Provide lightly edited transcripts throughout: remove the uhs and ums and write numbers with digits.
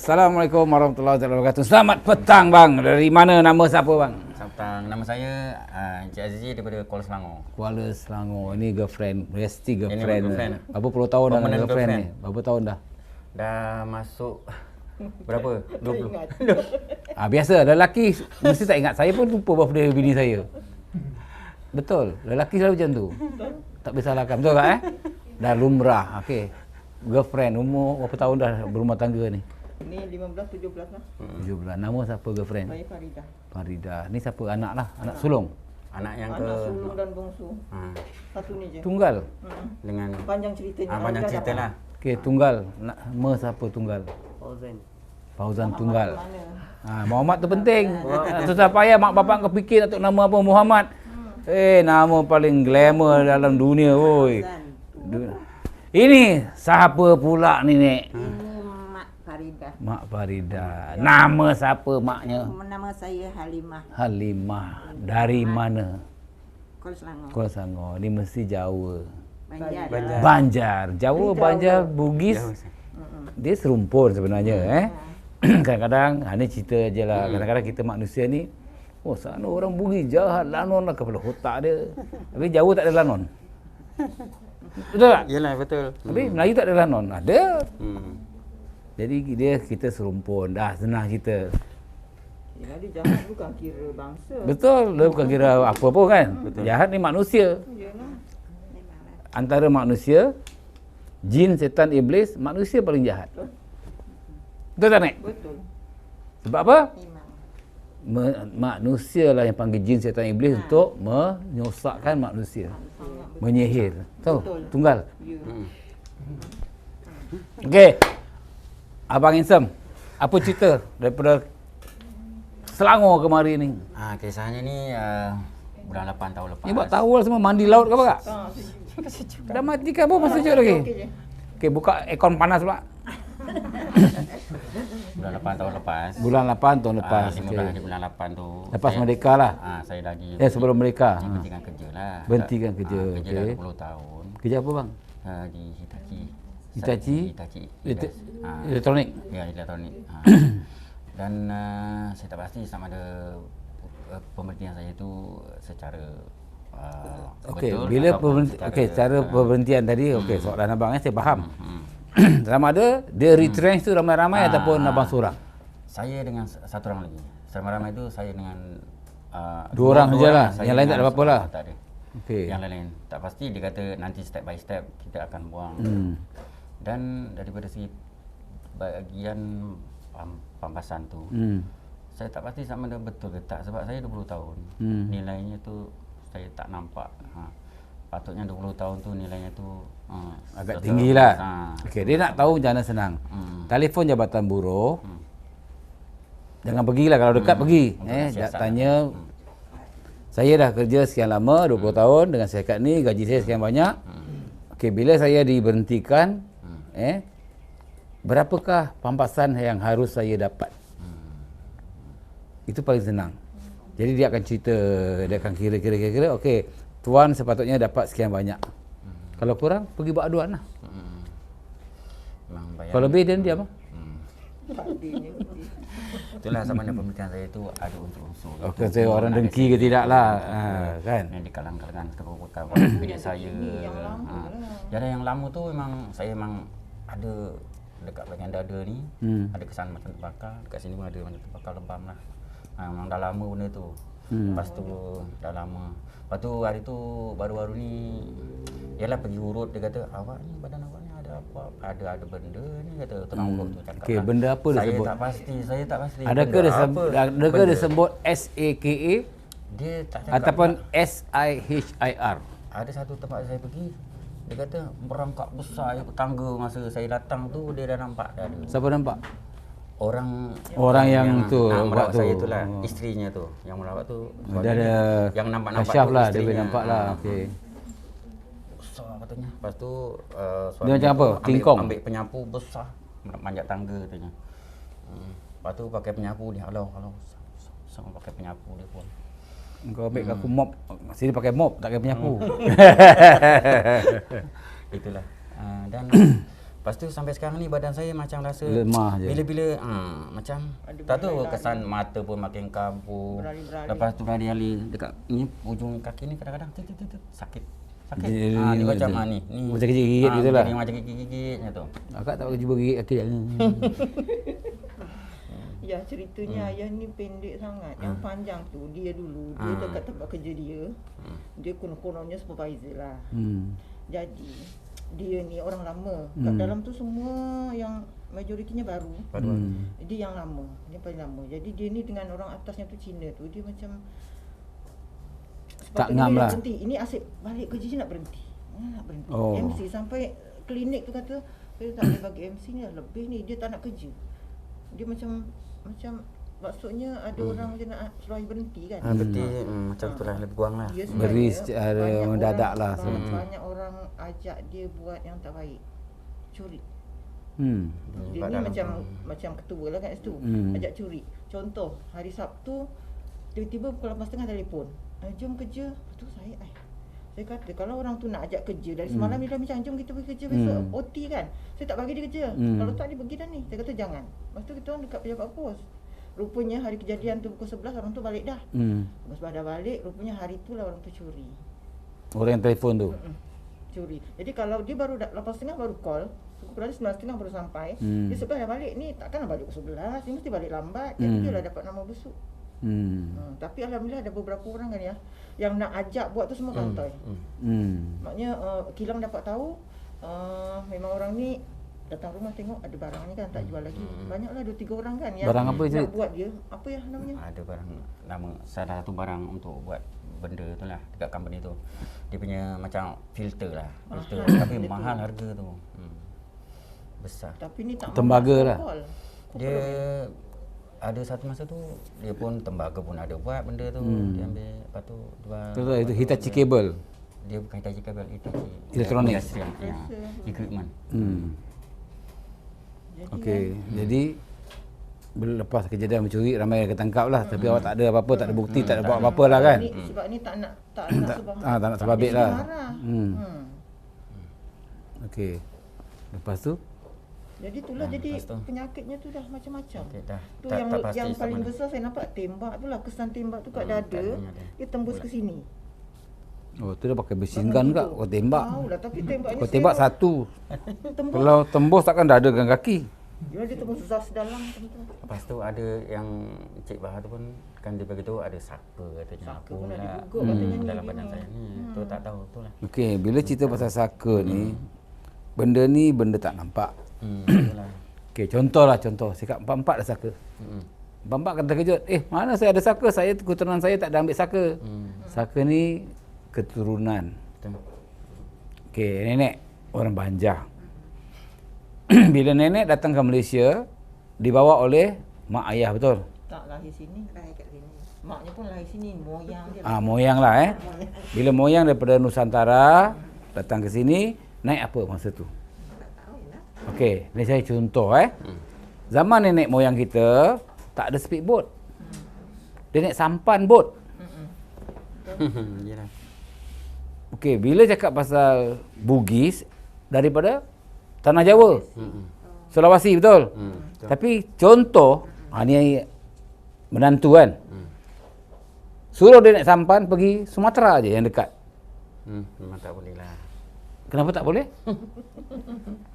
Assalamualaikum warahmatullahi wabarakatuh. Selamat petang bang. Dari mana, nama siapa bang? Selamat petang. Nama saya Encik Azizi daripada Kuala Selangor. Kuala Selangor. Ini girlfriend, Resti Ini girlfriend. girlfriend. Berapa puluh tahun dah Permanent girlfriend ni? girlfriend. Berapa tahun dah? Dah masuk berapa? 20. Biasa lelaki mesti tak ingat. Saya pun lupa birthday bini saya. Betul. Lelaki selalu macam tu. Tak boleh salahkan. Betul tak Dah lumrah. Okey. Girlfriend umur berapa tahun dah berumah tangga ni? Ni 15-17 lah. 17. Nama siapa girlfriend? Saya Farida. Farida. Ni siapa anak lah? Anak sulung? Anak yang Anak sulung dan bongsu. Satu ni je. Tunggal? dengan Panjang ceritanya. panjang cerita lah. Okey, tunggal. Nama siapa tunggal? Fauzan Tunggal. Muhammad tu penting. Susah payah mak bapak kau fikir untuk nama apa Muhammad. Nama paling glamour dalam dunia, oi. Ini siapa pula ni, Nek? Ini Mak Farida. Mak Farida. Nama siapa maknya? Nama saya Halimah. Halimah. Dari mana? Kuala Selangor. Kuala Selangor. Ni mesti Jawa. Banjar. Banjar. Jawa, Banjar, Bugis. Dia serumpun sebenarnya, Kadang-kadang, ni cerita je lah. Kadang-kadang kita manusia ni, sana orang Bugis jahat, lanon lah kepala otak dia. Tapi Jawa tak ada lanon. Betul tak? Yalah, betul. Tapi Melayu tak ada lanon. Ada. Jadi kita serumpun. Dah senang kita. Ya, dia jahat bukan kira bangsa. Betul. Dia bukan kira apa pun kan. Jahat ni manusia. Yalah. Antara manusia, jin, setan, iblis, manusia paling jahat. Betul tak, Nek? Betul. Sebab apa? Memang. Manusia lah yang panggil jin, setan, iblis untuk menyosakkan manusia. Menyihir. Tahu? Tunggal. Ya. Okey. Abang Insem, apa cerita daripada Selangor kemari ni? Kisahnya ni bulan 8 tahun lepas. Ni buat towel semua mandi laut ke apa kak? Sejuk. Dah mati ke apa masih sejuk lagi? Okey je. Okey, buka aircon panas pula. Bulan 8 tahun lepas. Bulan 8 tahun lepas. 15 hari bulan 8 tu. Lepas merdeka lah. Saya lagi Sebelum merdeka. berhentikan kerja lah. Berhentikan kerja. Kerja dah 20 tahun. Kerja apa bang? Di Hitachi. Hitachi? Hitachi. Elektronik. Ya, elektronik. Dan saya tak pasti sama ada pemberhentian saya itu secara Okey, betul bila ataupun cara pemberhentian tadi, soalan abang saya faham. Sama ada dia retrench tu ramai-ramai ataupun abang seorang? Saya dengan satu orang lagi. Ramai-ramai itu saya dengan Dua orang sajalah. saya Yang lain tak dengan ada apa-apa lah. Tak ada. Okey. Yang lain tak pasti, dia kata nanti step by step kita akan buang. Dan daripada segi bahagian pampasan tu, saya tak pasti sama ada betul ke tak, sebab saya 20 tahun. Nilainya tu saya tak nampak. Patutnya 20 tahun tu nilainya tu Agak tinggi lah. Okey, dia nak tahu macam mana senang. Telefon Jabatan Buruh. Jangan pergilah, kalau dekat pergi. Tanya, saya dah kerja sekian lama, 20 tahun dengan syarikat ni, gaji saya sekian banyak. Okey, bila saya diberhentikan, berapakah pampasan yang harus saya dapat? Itu paling senang. Jadi dia akan cerita, dia akan kira-kira, okey, tuan sepatutnya dapat sekian banyak. Kalau kurang, pergi buat aduan lah. Kalau lebih, dia diam. Itulah sama ada pemikiran saya itu ada unsur-unsur. Okey, saya orang dengki ke tidak lah, kan? Yang di kalangan kawan bidik saya. Jadi yang lama tu memang saya memang ada dekat bahagian dada ni, ada kesan macam terbakar. Dekat sini pun ada macam terbakar lebam lah. Memang dah lama benda tu. Lepas tu dah lama. Lepas tu hari tu baru-baru ni ialah pergi urut, dia kata awak ni, badan awak ni ada apa? Ada benda ni, kata tukang urut tu cakap. Okey, benda apa dia sebut? Saya tak pasti. Adakah dia sebut SAKA Dia tak cakap. ataupun SIHIR? Ada satu tempat saya pergi, dia kata merangkak besar je tangga. Masa saya datang tu dia dah nampak dah ada. Siapa nampak? Orang yang tu buat merawat tu. saya tu lah, isterinya tu yang merawat tu. Dia ada yang nampak kasyaf tu lah, dia isterinya. boleh nampak lah. Okey. Besar katanya. Lepas tu Dia macam apa? King Kong? Ambil penyapu besar, manjat tangga katanya. Lepas tu pakai penyapu dia, halau sama pakai penyapu dia pun. Kau ambil aku mop. Sini pakai mop, tak pakai penyapu. Itulah. Dan Lepas tu sampai sekarang ni badan saya macam rasa Lemah je. Bila-bila macam Ada tak tahu berlari-lari. kesan mata pun makin kabur. Berlari-berlari. Lepas tu berlari-lari dekat ni ujung kaki ni kadang-kadang sakit. Sakit. Dia- Dia macam dia- ni. macam gigit gitu lah. Dia macam gigit-gigitnya tu. Akak tak pakai jubah gigit kaki. Ya, ceritanya ayah ni pendek sangat. Yang panjang tu dia dulu, dia dekat tempat kerja dia. Dia kononnya supervisor lah. Jadi dia ni orang lama. Kat dalam tu semua yang majoritinya baru. Dia yang lama, dia paling lama. Jadi dia ni dengan orang atasnya tu Cina tu, dia macam Tak sepatutnya ngam dia nak lah. berhenti. Ini asyik balik kerja je nak berhenti. Nak berhenti. Oh. MC sampai klinik tu kata, saya tak boleh bagi MC ni dah lebih ni, dia tak nak kerja. Dia macam maksudnya ada orang macam nak suruh berhenti kan. Berarti macam tu lah, lebih kurang lah. Dia Beri sebenarnya secara banyak mendadak orang- lah. Banyak orang ajak dia buat yang tak baik. Curi. Dia ni macam ketua lah kat situ. Ajak curi. Contoh, hari Sabtu tiba-tiba pukul 8.30 telefon. Jom kerja. Lepas tu saya kata kalau orang tu nak ajak kerja dari semalam dia dah macam jom kita pergi kerja besok OT kan. Saya tak bagi dia kerja. Kalau tak dia pergi dah ni. Saya kata jangan. Lepas tu kita orang dekat pejabat pos. Rupanya hari kejadian tu pukul 11 orang tu balik dah. Lepas dah balik rupanya hari tu lah orang tu curi. Orang yang telefon tu. Curi. Jadi kalau dia baru 8.30 baru call, pukul 9.30 baru sampai, dia 11 dah balik ni takkanlah balik pukul 11, dia mesti balik lambat. Jadi dia lah dapat nama busuk. Tapi alhamdulillah ada beberapa orang kan ya yang nak ajak buat tu semua kantoi. Maknanya kilang dapat tahu memang orang ni datang rumah tengok ada barang ni kan tak jual lagi. Banyaklah 2-3 orang kan yang Barang apa je? nak buat dia. Apa ya namanya? Ada barang nama salah satu barang untuk buat benda tu lah dekat company tu. Dia punya macam filter lah. Filter tapi Dia tu. mahal harga tu. Besar. Tapi ni tak Tembaga mahu lah. call. Dia ada satu masa tu dia pun tembaga pun ada buat benda tu. Dia ambil lepas tu jual. Itu Hitachi kabel. Dia bukan Hitachi kabel, Hitachi Elektronik. industrial, ya, equipment. Jadi Okey. Jadi bila lepas kejadian mencuri ramai yang ketangkap lah. Tapi awak tak ada apa-apa, tak ada bukti, tak ada buat apa-apa lah kan. Sebab ni tak nak sebab Tak nak sebabit dia lah. marah. Okey. Lepas tu Jadi itulah jadi lepas tu. penyakitnya tu dah macam-macam. Okey, dah. Tu Tak- yang tak pasti yang sama paling dia. besar saya nampak tembak tu lah, kesan tembak tu kat dada. dadanya ada. Dia tembus ke sini. oh tu dia pakai machine gun kat kau tembak. Tahu lah tapi tembaknya Kau tembak satu. tembus. Kalau tembus takkan dada dengan kaki. Dia tembus zas dalam macam tu. Lepas tu ada yang Cik Bahar tu pun kan dia beritahu ada saka katanya. Saka Apa pun ada pula juga katanya ni dalam dia badan ni. saya ni. Tu tak tahu tu lah. Okey, bila cerita pasal saka ni, benda ni benda tak nampak. Itulah. Okey, contoh. Sikap empat-empat ada saka. Empat-empat kata terkejut. Mana saya ada saka? Keturunan saya tak ada ambil saka. Saka ni keturunan. Betul. Okey, nenek orang Banjar. Bila nenek datang ke Malaysia, dibawa oleh mak ayah, betul? Tak lahir sini. Lahir kat sini. Maknya pun lahir sini, moyang dia. Moyang lah Bila moyang daripada Nusantara datang ke sini, naik apa masa tu? Okey, ni saya contoh Zaman nenek moyang kita tak ada speedboat. Dia naik sampan bot. Yalah. Okey, bila cakap pasal Bugis daripada Tanah Jawa. Sulawesi, betul? Betul. Tapi contoh, ni menantu kan. Suruh dia naik sampan pergi Sumatera je yang dekat. Memang tak boleh lah. Kenapa tak boleh?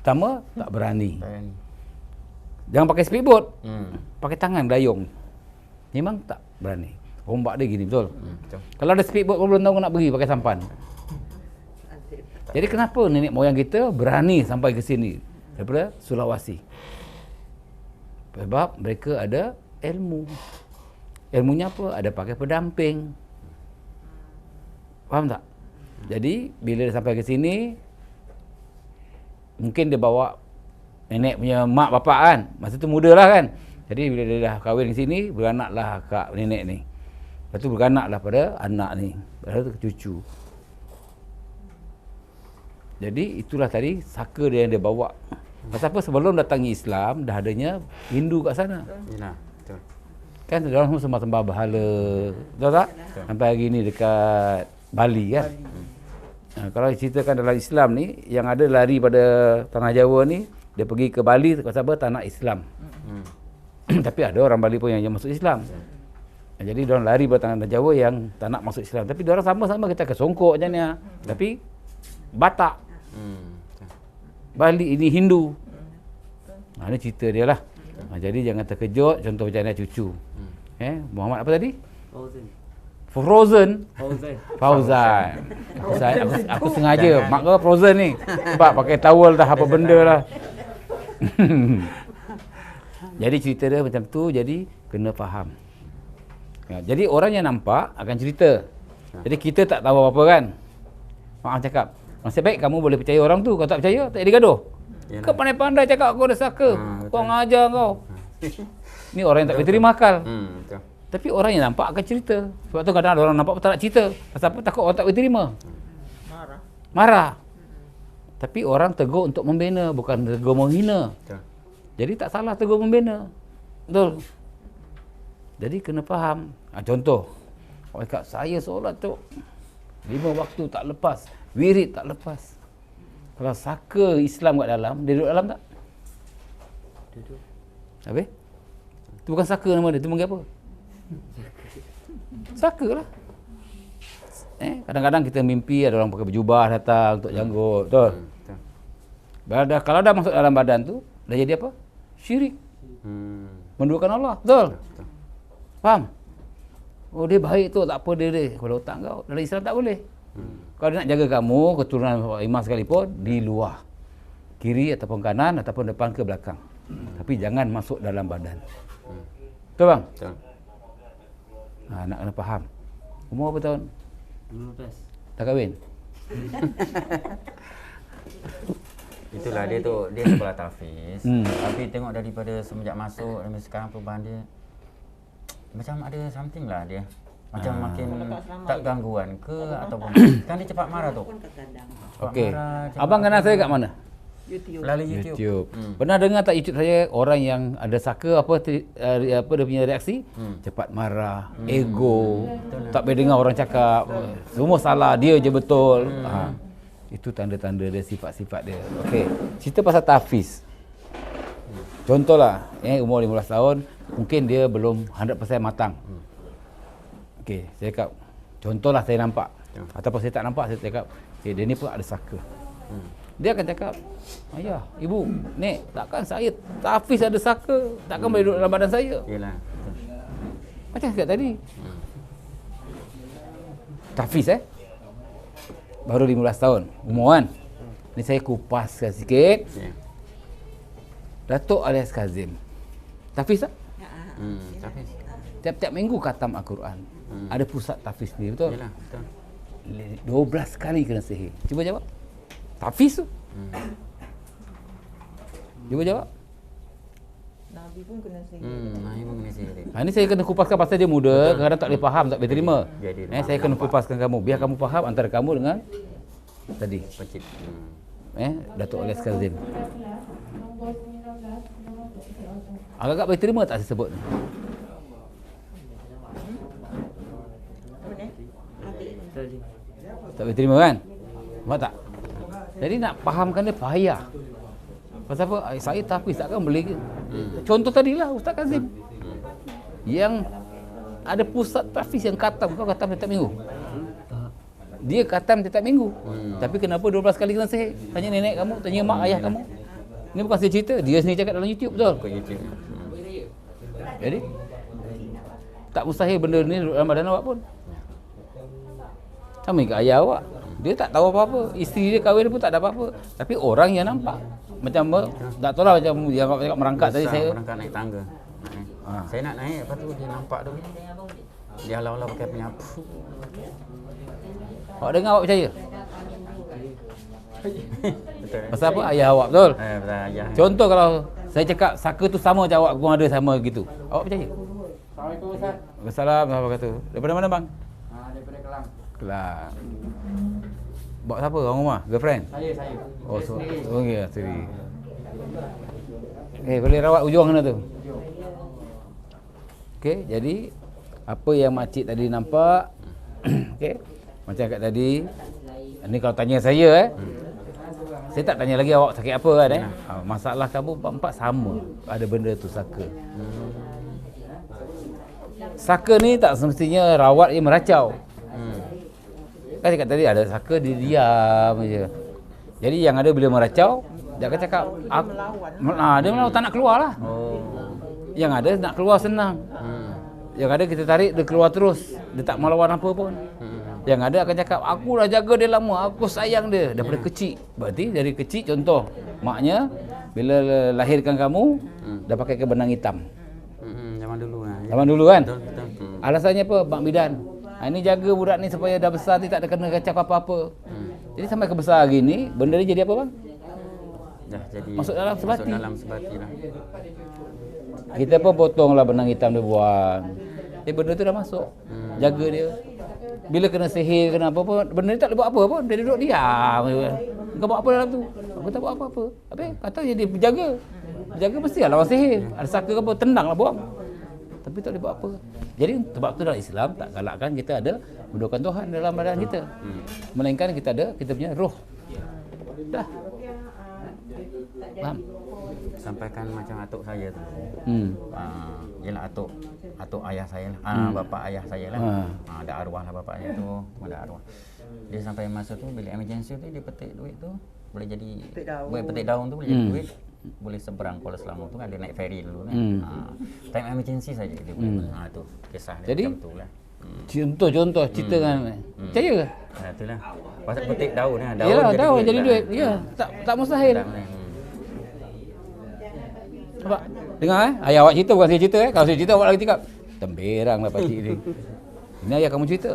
Pertama, tak berani. Kan. Jangan pakai speedboat. Pakai tangan dayung. Memang tak berani. Ombak dia gini, betul? Betul. Kalau ada speedboat pun belum tahu nak pergi pakai sampan. Jadi kenapa nenek moyang kita berani sampai ke sini daripada Sulawesi? Sebab mereka ada ilmu. Ilmunya apa? Ada pakai pendamping. Faham tak? Jadi bila dia sampai ke sini, mungkin dia bawa nenek punya mak bapak kan. Masa tu muda lah kan. Jadi bila dia dah kahwin ke sini, beranaklah kak nenek ni. Lepas tu beranaklah pada anak ni. Lepas tu ke cucu. Jadi itulah tadi saka dia yang dia bawa. Pasal apa? Sebelum datangi Islam, dah adanya Hindu kat sana. Yalah. Betul. Kan orang semua sembah berhala. Betul tak? Sampai hari ni dekat Bali kan. Kalau ceritakan dalam Islam ni, yang ada lari pada Tanah Jawa ni, dia pergi ke Bali pasal apa? Tanah Islam. Tapi ada orang Bali pun yang masuk Islam. Jadi diorang lari bertangan Jawa yang tak nak masuk Islam. Tapi diorang sama-sama kita kesongkok je ni. Tapi Batak. Bali ini Hindu. Ini cerita dia lah. Jadi jangan terkejut, contoh macam mana cucu. Muhammad apa tadi? Frozen. Fauzan. Aku sengaja mak kau Frozen ni. Sebab pakai towel dah apa benda lah. Jadi cerita dia macam tu, jadi kena faham. Jadi orang yang nampak akan cerita. Jadi kita tak tahu apa-apa kan. Mak cakap, nasib baik kamu boleh percaya orang tu. Kalau tak percaya, tak jadi gaduh. Kau pandai-pandai cakap aku ada saka. Kau ngajar kau. Ni orang yang tak boleh terima akal. Tapi orang yang nampak akan cerita. Sebab tu kadang ada orang nampak tak nak cerita. Pasal apa? Takut orang tak boleh terima. Marah. Tapi orang tegur untuk membina, bukan tegur menghina. Jadi tak salah tegur membina. Betul. Jadi kena faham. Contoh, orang cakap saya solat tu 5 waktu tak lepas, wirid tak lepas. Kalau saka Islam kat dalam, dia duduk dalam tak? Duduk. Habis? Itu bukan saka nama dia, itu panggil apa? Saka lah. Kadang-kadang kita mimpi ada orang pakai berjubah datang untuk janggut, betul? Kalau dah masuk dalam badan tu, dah jadi apa? Syirik. Menduakan Allah, betul? Faham? Oh dia baik tu, tak apa dia. Kalau otak kau, dalam Islam tak boleh. Kalau dia nak jaga kamu, keturunan imam sekalipun, di luar. Kiri ataupun kanan, ataupun depan ke belakang. Tapi jangan masuk dalam badan. Betul bang? Betul. Nak kena faham. Umur berapa tahun? 15. Tak kahwin? Itulah dia tu, dia sekolah tahfiz. Tapi tengok daripada semenjak masuk dan sekarang perubahan dia macam ada something lah dia. Macam makin tak gangguan ke ataupun kan dia cepat marah tu. Okey. Abang kenal saya kat mana? YouTube. Melalui YouTube. Pernah dengar tak YouTube saya orang yang ada saka apa dia punya reaksi? Cepat marah, ego, tak boleh dengar orang cakap, semua salah, dia je betul. Itu tanda-tanda dia, sifat-sifat dia. Okey, cerita pasal tahfiz. Contohlah, umur 15 tahun, mungkin dia belum 100% matang. Okey, saya cakap, contohlah saya nampak. Ataupun saya tak nampak, saya cakap, okay, dia ni pun ada saka. Dia akan cakap, ayah, ibu, nek, takkan saya tahfiz ada saka, takkan boleh duduk dalam badan saya. Yalah. Macam cakap tadi. Tahfiz baru 15 tahun umur kan. Ni saya kupaskan sikit. Datuk alias Kazim. Tahfiz tak? Tahfiz. Tiap-tiap minggu khatam Al-Quran. Ada pusat tahfiz ni, betul? Yalah, betul. 12 kali kena sihir. Cuba jawab. Tahfiz tu. Cuba jawab. Nabi pun kena sihir. Nabi pun kena sihir. Ini saya kena kupaskan pasal dia muda, kadang-kadang tak boleh faham, tak boleh terima. Saya kena kupaskan kamu, biar kamu faham antara kamu dengan tadi. Pecik. Datuk Alias Kazim. Agak-agak boleh terima tak saya sebut ni? Tak boleh terima kan? Nampak tak? Jadi nak fahamkan dia payah. Pasal apa? Saya tahfiz takkan boleh. Contoh tadilah Ustaz Kazim. Yang ada pusat tahfiz yang khatam. Kau khatam setiap minggu? Dia khatam setiap minggu. Tapi kenapa 12 kali kena sihir? Tanya nenek kamu, tanya mak ayah kamu. Ini bukan saya cerita, dia sendiri cakap dalam YouTube, betul? YouTube. Jadi tak mustahil benda ni dalam badan awak pun. Sama dengan ayah awak. Dia tak tahu apa-apa. Isteri dia kahwin pun tak ada apa-apa. Tapi orang yang nampak. Macam tak tahu lah macam dia cakap merangkak tadi saya. Merangkak naik tangga. Saya nak naik, lepas tu dia nampak tu. Dia halau-halau pakai penyapu. Awak dengar awak percaya? Betul. Pasal apa? Ayah awak, betul? Betul, ayah. Contoh kalau saya cakap saka tu sama macam awak pun ada sama gitu. Awak percaya? Assalamualaikum Ustaz. Waalaikumsalam warahmatullahi wabarakatuh. Daripada mana bang? Daripada Kelang. Kelang. Bawa siapa? Orang rumah? Girlfriend? Saya. Oh, ya, sendiri. Boleh rawat ujung mana tu? Okey, jadi apa yang makcik tadi nampak, okey, macam kat tadi, ni kalau tanya saya Saya tak tanya lagi awak sakit apa kan masalah kamu empat sama. Ada benda tu saka. Saka ni tak semestinya rawat yang meracau. Kan cakap tadi ada saka dia diam je. Jadi yang ada bila meracau, dia akan cakap dia melawan tak nak keluar lah. Yang ada nak keluar senang. Yang ada kita tarik dia keluar terus. Dia tak melawan apa pun. Yang ada akan cakap aku dah jaga dia lama, aku sayang dia daripada kecil. Berarti dari kecil contoh maknya bila lahirkan kamu dah pakai benang hitam. Zaman dulu lah. Zaman dulu kan? Betul. Alasannya apa? Mak bidan. Ini jaga budak ni supaya dah besar ni tak ada kena kacau apa-apa. Jadi sampai ke besar hari ni, benda ni jadi apa bang? Dah jadi Masuk dalam sebati. Masuk dalam sebati lah. Kita pun potonglah benang hitam dia buang. Jadi benda tu dah masuk. Jaga dia. Bila kena sihir, kena apa pun, benda ni tak boleh buat apa pun. Dia duduk diam. Kau buat apa dalam tu? Aku tak buat apa-apa. Habis kata jadi penjaga. Penjaga mesti lah lawan sihir. Ada saka ke apa, tendanglah buang. Tapi tak boleh buat apa. Jadi sebab tu dalam Islam tak galakkan kita ada mendoakan Tuhan dalam badan kita. Melainkan kita ada kita punya roh. Dah. Faham? Sampaikan macam atuk saya tu. Yelah atuk ayah saya lah. Bapa ayah saya lah. Ada arwah lah bapaknya tu, ada arwah. Dia sampai masa tu bila emergency tu dia petik duit tu boleh jadi petik daun tu boleh jadi duit. Boleh seberang Kuala Selangor tu kan dia naik ferry dulu kan. Time emergency saja dia boleh. Tu kisah dia jadi, macam tu lah. Contoh cerita kan. Percaya ke? Itulah. Pasal petik daun lah. Yalah, daun jadi duit. Ya, tak mustahil. Nampak? Dengar ayah awak cerita bukan saya cerita Kalau saya cerita awak lagi cakap temberanglah pakcik ni. Ini ayah kamu cerita.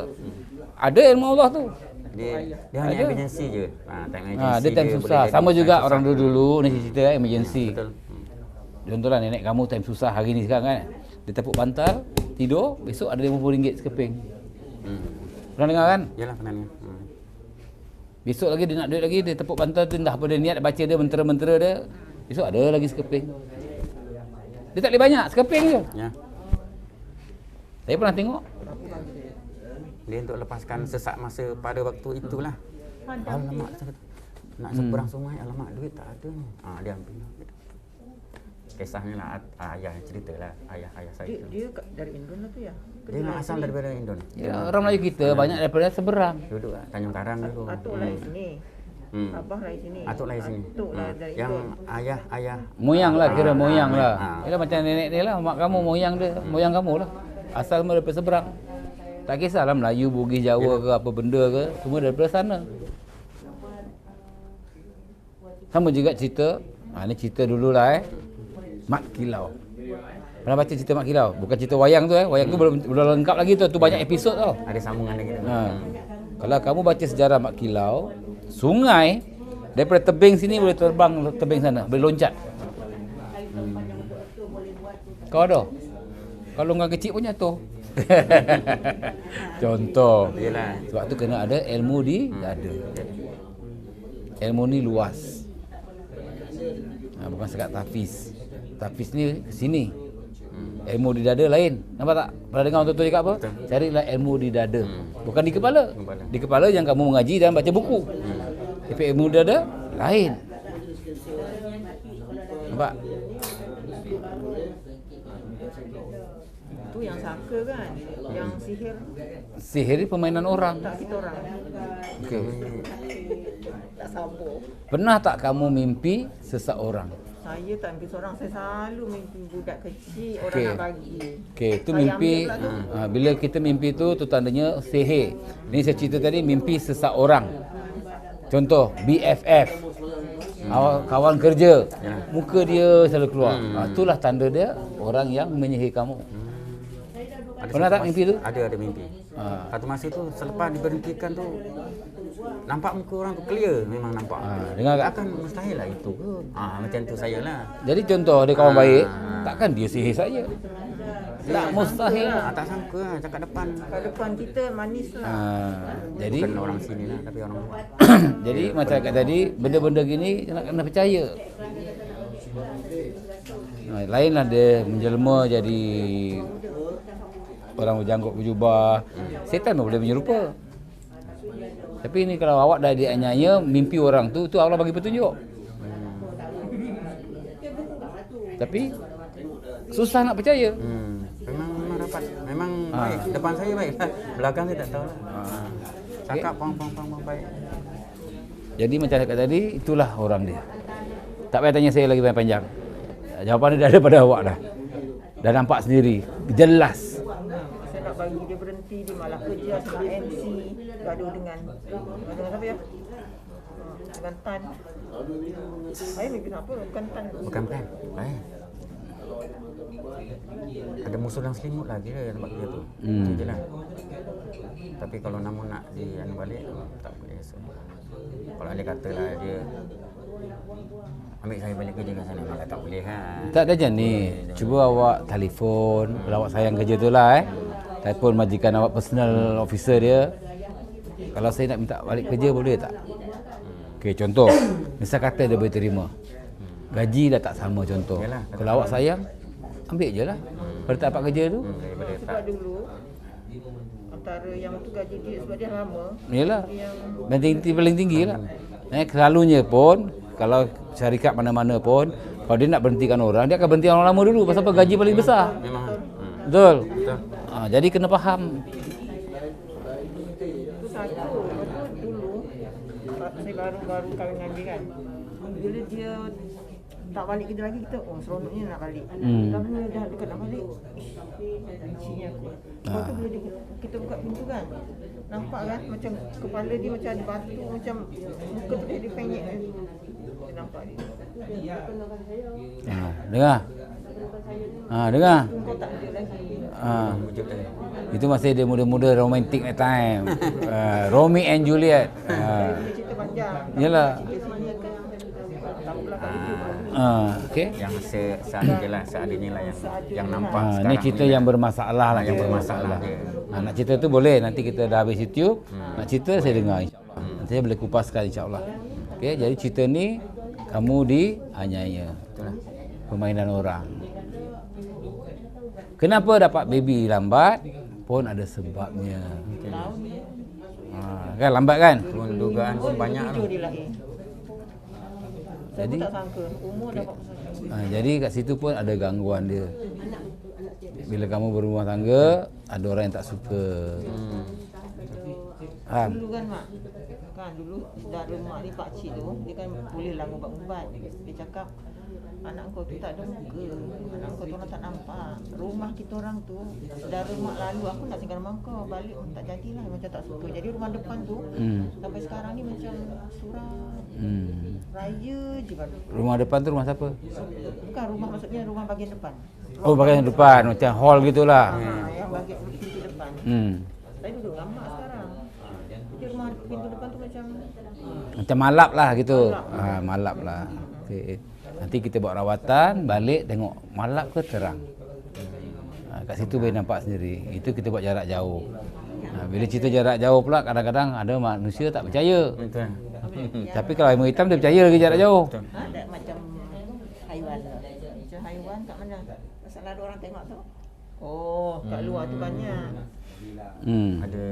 Ada ilmu Allah tu. Dia hanya emergency je. Time emergency. Dia time susah. Sama juga orang dulu ni cerita emergency. Betul. Contohlah nenek kamu time susah hari ni sekarang kan. Dia tepuk bantal, tidur, besok ada RM50 sekeping. Pernah dengar kan? Yalah pernah ni. Besok lagi dia nak duit lagi, dia tepuk bantal tu dah apa dia niat baca dia mentera-mentera dia. Besok ada lagi sekeping. Dia tak boleh banyak, sekeping je. Ya. Saya pernah tengok. Dia untuk lepaskan sesak masa pada waktu itulah. Alamak, nak seberang sungai, alamak duit tak ada ni. Dia ambil. Kisahnya lah ayah ceritalah ayah saya. Dia dari Indon lah tu ya. Dia memang asal daripada Indon. Ya, orang Melayu kita banyak daripada seberang. Duduk Tanjung Karang dulu. Atuk lahir sini. Abah lahir sini. Atuk lahir sini. Atuk lahir dari Yang Indon. ayah Moyang lah kira moyang lah. Ialah macam nenek dia lah, mak kamu moyang dia, moyang kamu lah. Asal semua daripada seberang. Tak kisahlah Melayu, Bugis, Jawa ke apa benda ke, semua daripada sana. Sama juga cerita, ni cerita dululah Mat Kilau. Pernah baca cerita Mat Kilau? Bukan cerita wayang tu wayang tu belum lengkap lagi tu banyak episod tau. ada sambungan lagi. Kalau kamu baca sejarah Mat Kilau, sungai daripada tebing sini boleh terbang tebing sana, boleh loncat. Kau ada? Kalau longgang kecil pun jatuh. Contoh. Yalah. Sebab tu kena ada ilmu di dada. Ilmu ni luas. Bukan sekat tafiz. Tafiz ni ke sini. Ilmu di dada lain. Nampak tak? Pernah dengar orang tua cakap apa? Carilah ilmu di dada. Bukan di kepala. Di kepala yang kamu mengaji dan baca buku. Tapi ilmu di dada lain. Nampak? Tu yang saka kan. Yang sihir Sihir ni permainan orang. tak kita orang. Okey. Tak sambung. Pernah tak kamu mimpi seseorang? Saya tak mimpi seorang, saya selalu mimpi budak kecil orang Okey. nak bagi. Okey, tu Saya mimpi ambil pula tu. bila kita mimpi tu tandanya sihir. Ni saya cerita tadi mimpi seseorang. Contoh BFF. Kawan kerja. Muka dia selalu keluar. Itulah tanda dia orang yang menyihir kamu. Pernah tak mimpi tu? Ada mimpi. Satu masa tu selepas diberhentikan tu nampak muka orang tu clear, memang nampak. Dengar tak? Akan mustahil lah itu ke? Macam tu saya lah. Jadi contoh dia kawan baik, takkan dia sihir saya. Tak mustahil. Tak sangka lah cakap depan. Kat depan kita manis lah. Jadi Bukan orang sini lah tapi orang luar. jadi macam kata tadi, benda-benda gini nak kena percaya. Lainlah dia menjelma jadi orang berjanggut berjubah. Setan pun boleh menyerupa. Tapi ini kalau awak dah dianiaya, mimpi orang tu Allah bagi petunjuk. Tapi susah nak percaya. Memang rapat. Memang baik. Depan saya baik. Belakang saya tak tahu lah. Cakap pang baik. Jadi macam cakap tadi, itulah orang dia. Tak payah tanya saya lagi panjang. Jawapan dia dah ada pada awak dah. Dah nampak sendiri. Jelas. Saya nak bagi dia berhenti, dia malah kerja sebab MC, gaduh dengan siapa ya? Dengan Tan. Saya ni kenapa? Bukan Tan. Bukan plan. Baik. Ada musuh yang selimut lah kira tempat kerja tu. Itu je lah. Tapi kalau namun nak anu balik, tak boleh. So, kalau dia kata lah dia ambil saya balik kerja kat sana, maka tak boleh kan. Tak ada je ni. Cuba awak telefon, kalau awak sayang kerja tu lah telefon majikan awak, personal officer dia. Kalau saya nak minta balik kerja boleh tak? Okey, contoh. Misal kata dia boleh terima. Gaji dah tak sama contoh. Yalah, kalau awak sayang, ambil je lah. Pada tak dapat kerja tu. Daripada Sebab dulu antara yang tu gaji dia sebab dia lama. Yalah. Paling tinggi lah. Selalunya pun kalau syarikat mana-mana pun kalau dia nak berhentikan orang, dia akan berhentikan orang lama dulu. Pasal apa? Gaji paling besar. memang Betul. Jadi kena faham. Itu satu. Lepas tu dulu saya baru kahwin dengan dia kan. Bila dia tak balik kerja lagi, kita seronoknya nak balik. Tapi bila dah dekat nak balik, bencinya aku. Lepas tu bila kita buka pintu kan, nampak kan macam kepala dia macam ada batu, macam muka tu dia penyek. Kita nampak dia. Dengar. Dengar. Kau tak ada lagi. wujud dia. Itu masih dia muda-muda romantic that time. Romeo and Juliet. Dia cerita panjang. Yalah. Cerita sini kan tak belakang video. Okey. Yang seadanya lah yang nampak sekarang. Ni cerita yang bermasalah lah. yang bermasalah dia. Nak cerita tu boleh. Nanti kita dah habis YouTube. Nak cerita saya dengar insyaAllah. Nanti saya boleh kupaskan insyaAllah. Okey, jadi cerita ni kamu dianiaya. Permainan orang. Kenapa dapat baby lambat? Pun ada sebabnya. Kan lambat kan? Dugaan pun banyak lah. 7 dia lahir. Saya Jadi pun tak sangka umur dah 41. jadi kat situ pun ada gangguan dia. Bila kamu berumah tangga, ada orang yang tak suka. Faham? Dulu kan mak, kan dulu dari mak ni pakcik tu, dia kan boleh lah ngubat-ngubat. Dia cakap, anak kau tu tak ada muka, anak kau tu orang tak nampak. Rumah kita orang tu, dari mak lalu aku nak tinggal rumah kau, balik tak jadilah, macam tak suka. Jadi rumah depan tu, sampai sekarang ni macam suram. Raya je baru. Rumah depan tu rumah siapa? Bukan rumah, maksudnya rumah bahagian depan. Oh, bahagian depan, macam hall gitulah. Yang bahagian pintu depan. Saya duduk dengan mak sekarang. Jadi rumah pintu depan tu Macam malap lah gitu. Malap lah. Okey. Nanti kita buat rawatan, balik tengok malap ke terang. Kat situ boleh nampak sendiri. Itu kita buat jarak jauh. Bila cerita jarak jauh pula, kadang-kadang ada manusia tak percaya. Betul. Tapi kalau ilmu hitam dia percaya lagi jarak jauh. ada macam haiwan. Macam haiwan kat mana? Pasal ada orang tengok tu. Oh, kat luar tu banyak. Ada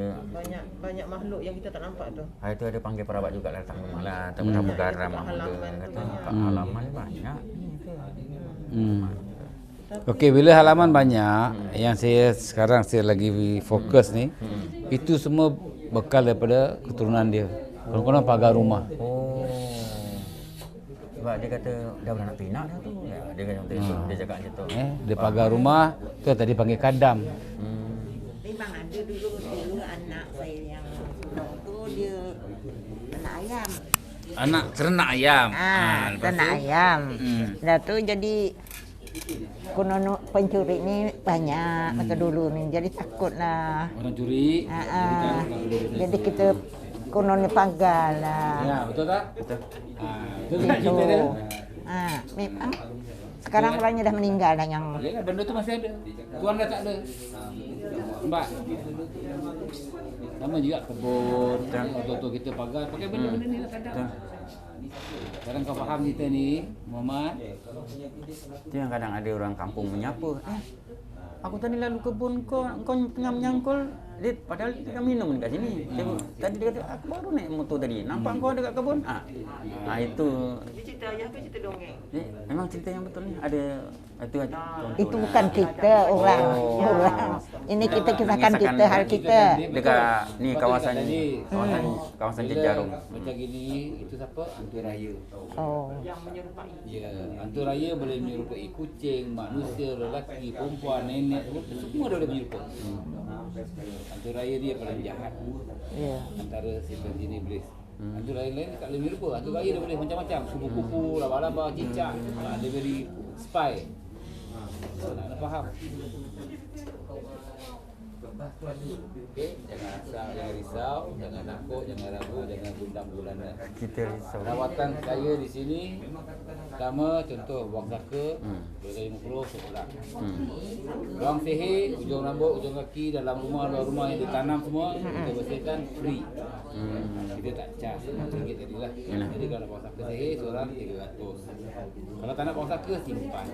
Banyak makhluk yang kita tak nampak tu. itu ada panggil perawat juga datang rumah lah. Tamu-tamu garam Kat halaman tu kata banyak. kat halaman banyak. Okey, bila halaman banyak, yang sekarang saya lagi fokus ni, itu semua bekal daripada keturunan dia. Kadang-kadang pagar rumah. Oh. Sebab dia kata dah beranak pinak dah tu. Ya, dia kata dia cakap macam tu. Dia pagar rumah, tu tadi panggil kadam. Memang ada dulu anak saya yang sulung tu dia anak ayam. Anak ternak ayam. Ternak ayam. Dah tu jadi konon pencuri ni banyak masa dulu ni. Jadi takutlah. Orang curi. Jadi kita konon pagar lah. Ya, betul tak? Betul. Betul tak cerita dia? Memang sekarang orangnya dah meninggal dah yang Ya, benda tu masih ada. Tuan dah tak ada. Nampak? Sama juga kebun, tua-tua kita pagar, pakai benda-benda ni lah kadang. Sekarang kau faham cerita ni, Muhammad? Itu yang kadang ada orang kampung menyapa. Aku tadi lalu kebun kau tengah menyangkul Dia padahal dia kan minum dekat sini. Tadi dia kata, aku baru naik motor tadi. Nampak kau dekat kebun? Itu. Dia cerita ayah ke cerita dongeng? Memang cerita yang betul ni. Ada itu aja. Itu bukan kita orang. Ini kita kisahkan kita hal kita. Dekat ni kawasan Jejarum. Macam gini, itu siapa? Hantu raya. Oh. Yang menyerupai. Ya, hantu raya boleh menyerupai kucing, manusia, lelaki, perempuan, nenek, semua dia boleh menyerupai. Hantu raya dia paling jahat. Ya. Antara setan jin iblis. Hantu raya lain tak boleh menyerupai. Hantu raya dia boleh macam-macam, kupu-kupu, laba-laba, cicak. Dia very spy. Nak faham. Okey, jangan risau, jangan takut, jangan ragu, jangan gundam gulana. Kita risau. Rawatan saya di sini pertama contoh buang saka, 250 sebulan. Buang sihir, ujung rambut, ujung kaki, dalam rumah, luar rumah yang ditanam semua kita bersihkan free. Kita tak charge RM1 tadilah. Jadi kalau nak buang saka sihir seorang 300. Kalau tak nak buang saka simpan.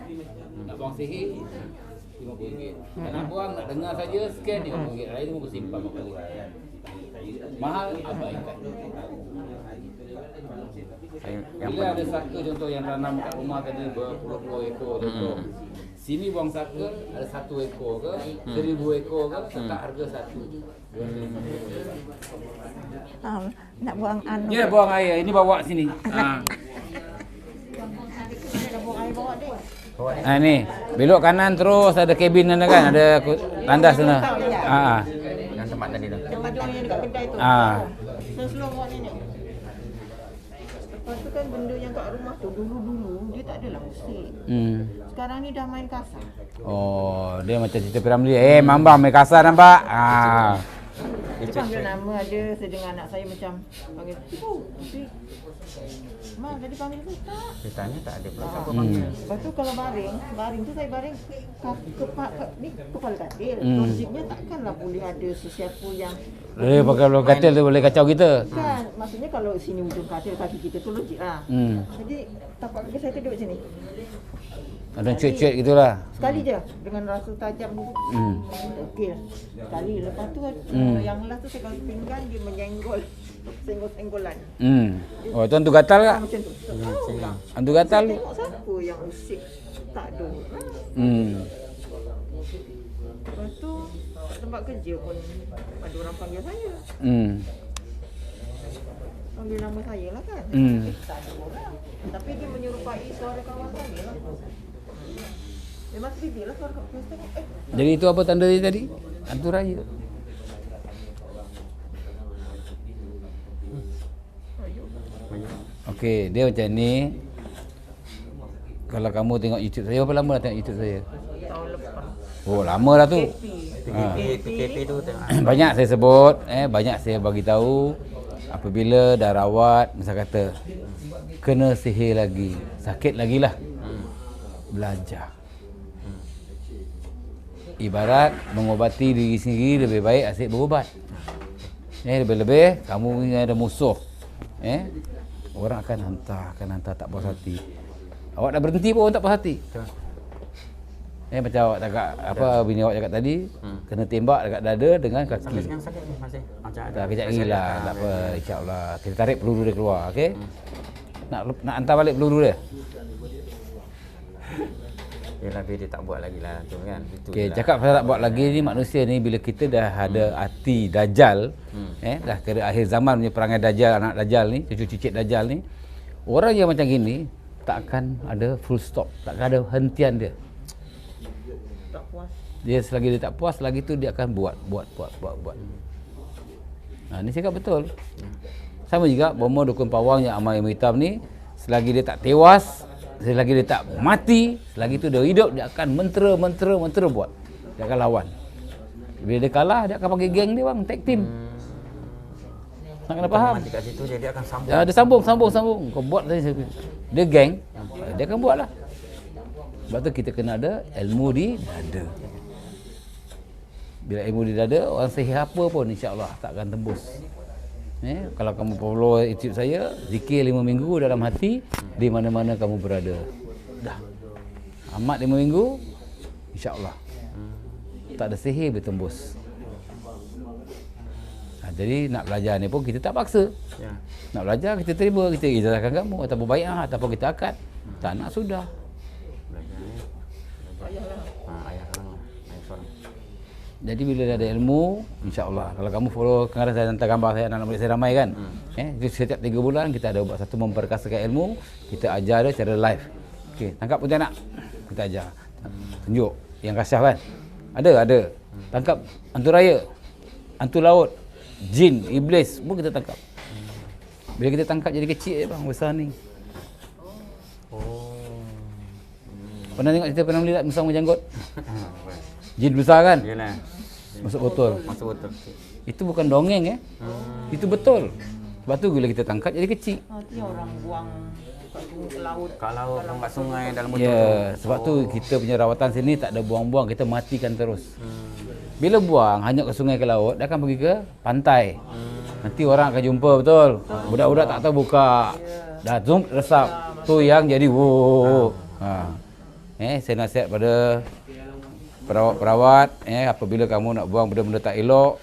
Nak buang sihir RM50. Tak nak buang, nak dengar saja scan RM50. Lain semua simpan kali. Mahal abaikan. Bila ada saka contoh yang tanam kat rumah tadi berpuluh-puluh ekor contoh. Sini buang saka ada 1 ekor ke, 1000 ekor ke, tetap harga 1. Nak buang anu. Ya, buang air. Ini bawa sini. Ni belok kanan terus ada kabin sana kan, ada tandas sana. Yang tempat tadi tu. Yang ada yang dekat kedai tu. Slow buat ni. Lepas tu kan benda yang kat rumah tu dulu-dulu dia tak adalah musik. Sekarang ni dah main kasar. Oh, dia macam cerita Piramli. Mambang main kasar nampak. Dia panggil nama ada, saya dengar anak saya macam panggil, Mak tadi panggil tu tak? Dia tanya tak ada pula siapa panggil. Lepas tu kalau baring tu saya baring ni kepala katil. Logiknya takkanlah boleh ada sesiapa yang Pakai belah katil tu boleh kacau kita. kan, maksudnya kalau sini ujung katil kaki kita tu logik lah. Jadi tapak kaki saya tu duduk sini. Ada cuit-cuit gitulah. Sekali je dengan rasa tajam tu. Okey lah. Sekali lepas tu yang last tu saya kalau pinggan dia menyenggol. Senggol-senggolan. Oh, tu hantu gatal tak? Macam tu. Hantu gatal tu. Tengok siapa yang usik tak ada. Lepas tu kat tempat kerja pun ada orang panggil saya. Panggil nama saya lah kan. Tak ada orang. Tapi dia menyerupai suara kawan saya lah. Memang sedih lah suara kawan saya. Jadi itu apa tanda dia tadi? Hantu raya. Okey, dia macam ni. Kalau kamu tengok YouTube saya, berapa lama dah tengok YouTube saya? Tahun lepas. Oh, lama dah tu. PKP tu tengok. Banyak saya sebut, banyak saya bagi tahu apabila dah rawat, misal kata kena sihir lagi, sakit lagi lah. Belajar. Ibarat mengobati diri sendiri lebih baik asyik berubat. Lebih-lebih kamu ni ada musuh. Orang akan hantar tak puas hati. Awak dah berhenti pun orang tak puas hati. Macam awak cakap bini awak cakap tadi, kena tembak dekat dada dengan kaki. Yang sakit ni masih macam ada. Kejap lagi lah, tak apa, insya-Allah. Kita tarik peluru dia keluar, okey? Nak hantar balik peluru dia. Yalah, dia tak buat lagi lah tu kan. Okey, cakap pasal tak buat lagi ni, manusia ni bila kita dah ada hati Dajjal, dah kira akhir zaman punya perangai Dajjal, anak Dajjal ni, cucu cicit Dajjal ni, orang yang macam gini tak akan ada full stop, tak akan ada hentian dia. Tak puas. Dia selagi dia tak puas, selagi tu dia akan buat. Ni cakap betul. Sama juga bomo dukun pawang yang amal ilmu hitam ni, selagi dia tak tewas, selagi dia tak mati, selagi tu dia hidup, dia akan mentera buat. Dia akan lawan. Bila dia kalah, dia akan panggil geng dia bang, tag team. Nak kena faham. Mati kat situ je dia akan sambung. Dia sambung. Kau buat saja. Dia geng, dia akan buat lah. Sebab tu kita kena ada ilmu di dada. Bila ilmu di dada, orang sihir apa pun insya-Allah tak akan tembus. Kalau kamu follow YouTube saya, zikir 5 minggu dalam hati, di mana-mana kamu berada. Dah. Amat 5 minggu, insya-Allah. Tak ada sihir boleh tembus. Jadi nak belajar ni pun kita tak paksa. Ya. Nak belajar kita terima, kita ijazahkan kamu ataupun bai'ah ataupun kita akad. Tak nak sudah. Belajar ni. Payahlah. Ayah seorang lah. Ayah seorang. Jadi bila dah ada ilmu, insya-Allah kalau kamu follow kemarin saya hantar gambar saya anak murid saya ramai kan. Jadi setiap 3 bulan kita ada buat satu memperkasakan ilmu, kita ajar dia secara live. Okey, tangkap pontianak. Kita ajar. Tunjuk yang kasyaf kan. Ada. Tangkap hantu raya, hantu laut, jin, iblis pun kita tangkap. Bila kita tangkap jadi kecil je bang, besar ni. Pernah tengok cerita pernah melihat musang berjanggut? Jin besar kan? Yalah. Masuk botol. Masuk betul. Itu bukan dongeng Itu betul. Sebab tu bila kita tangkap jadi kecil. Tu yang orang buang ke laut. Kalau kat sungai dalam botol. Ya, sebab tu kita punya rawatan sini tak ada buang-buang, kita matikan terus. Bila buang hanyut ke sungai ke laut, dia akan pergi ke pantai. Nanti orang akan jumpa betul. Budak-budak tak tahu buka. Dah zoom resap. Tu yang jadi saya nasihat pada perawat-perawat apabila kamu nak buang benda-benda tak elok,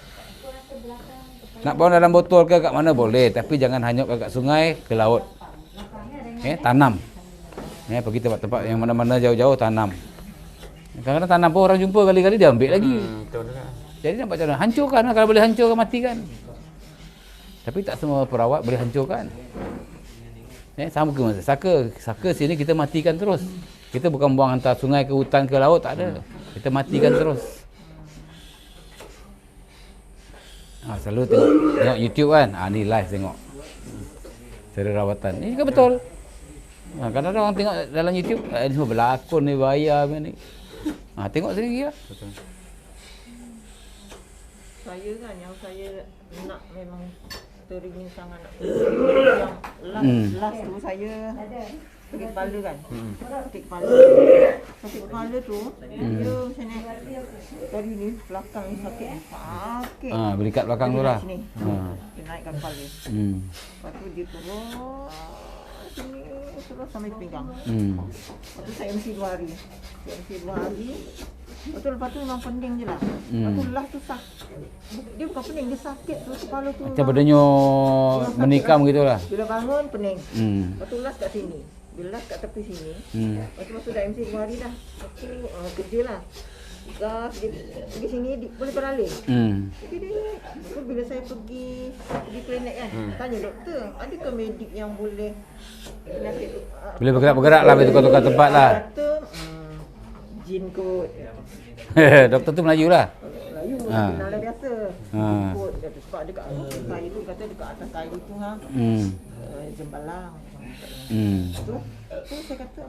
nak buang dalam botol ke kat mana boleh, tapi jangan hanyut ke kat sungai, ke laut. Tanam. Pergi tempat-tempat yang mana-mana jauh-jauh tanam. Kadang-kadang tanam pun orang jumpa kali-kali dia ambil lagi. Betul juga. Jadi nampak macam mana? Hancurkan lah. Kalau boleh hancurkan, matikan. Tapi tak semua perawat boleh hancurkan. Sama ke masa saka sini kita matikan terus. Kita bukan buang hantar sungai ke hutan ke laut, tak ada. Kita matikan terus. Selalu tengok YouTube kan. Ni live tengok. Cara rawatan. Ini kan betul. Kadang-kadang orang tengok dalam YouTube, ni semua berlakon ni, bayar ni. Tengok sendiri lah. Betul. Saya kan yang saya nak memang teringin sangat nak last tu saya sakit kepala kan. Sakit kepala tu dia macam ni dari ni belakang ni sakit. Berikat belakang tu lah. Sini. Dia naikkan kepala. Lepas tu dia turun sini terus sampai pinggang. Lepas tu saya MC 2 hari. Lepas tu memang pening je lah. Lepas tu lah tu dia bukan pening, dia sakit tu kepala tu. Macam berdenya menikam gitu lah. Bila bangun pening. Lepas tu las kat sini. Bila las kat tepi sini. Lepas tu dah MC 2 hari dah. Lepas tu kerja lah. Gas dia pergi sini boleh beralih. Jadi dia bila saya pergi klinik kan, tanya doktor, adakah medik yang boleh penyakit tu? Boleh bergerak-bergerak lah, boleh tukar-tukar tempat lah. Doktor jin kot. Doktor tu Melayu lah. Melayu, kenalan biasa. Kot sebab dekat saya tu kata dekat atas kayu tu jembalang. Tu saya kata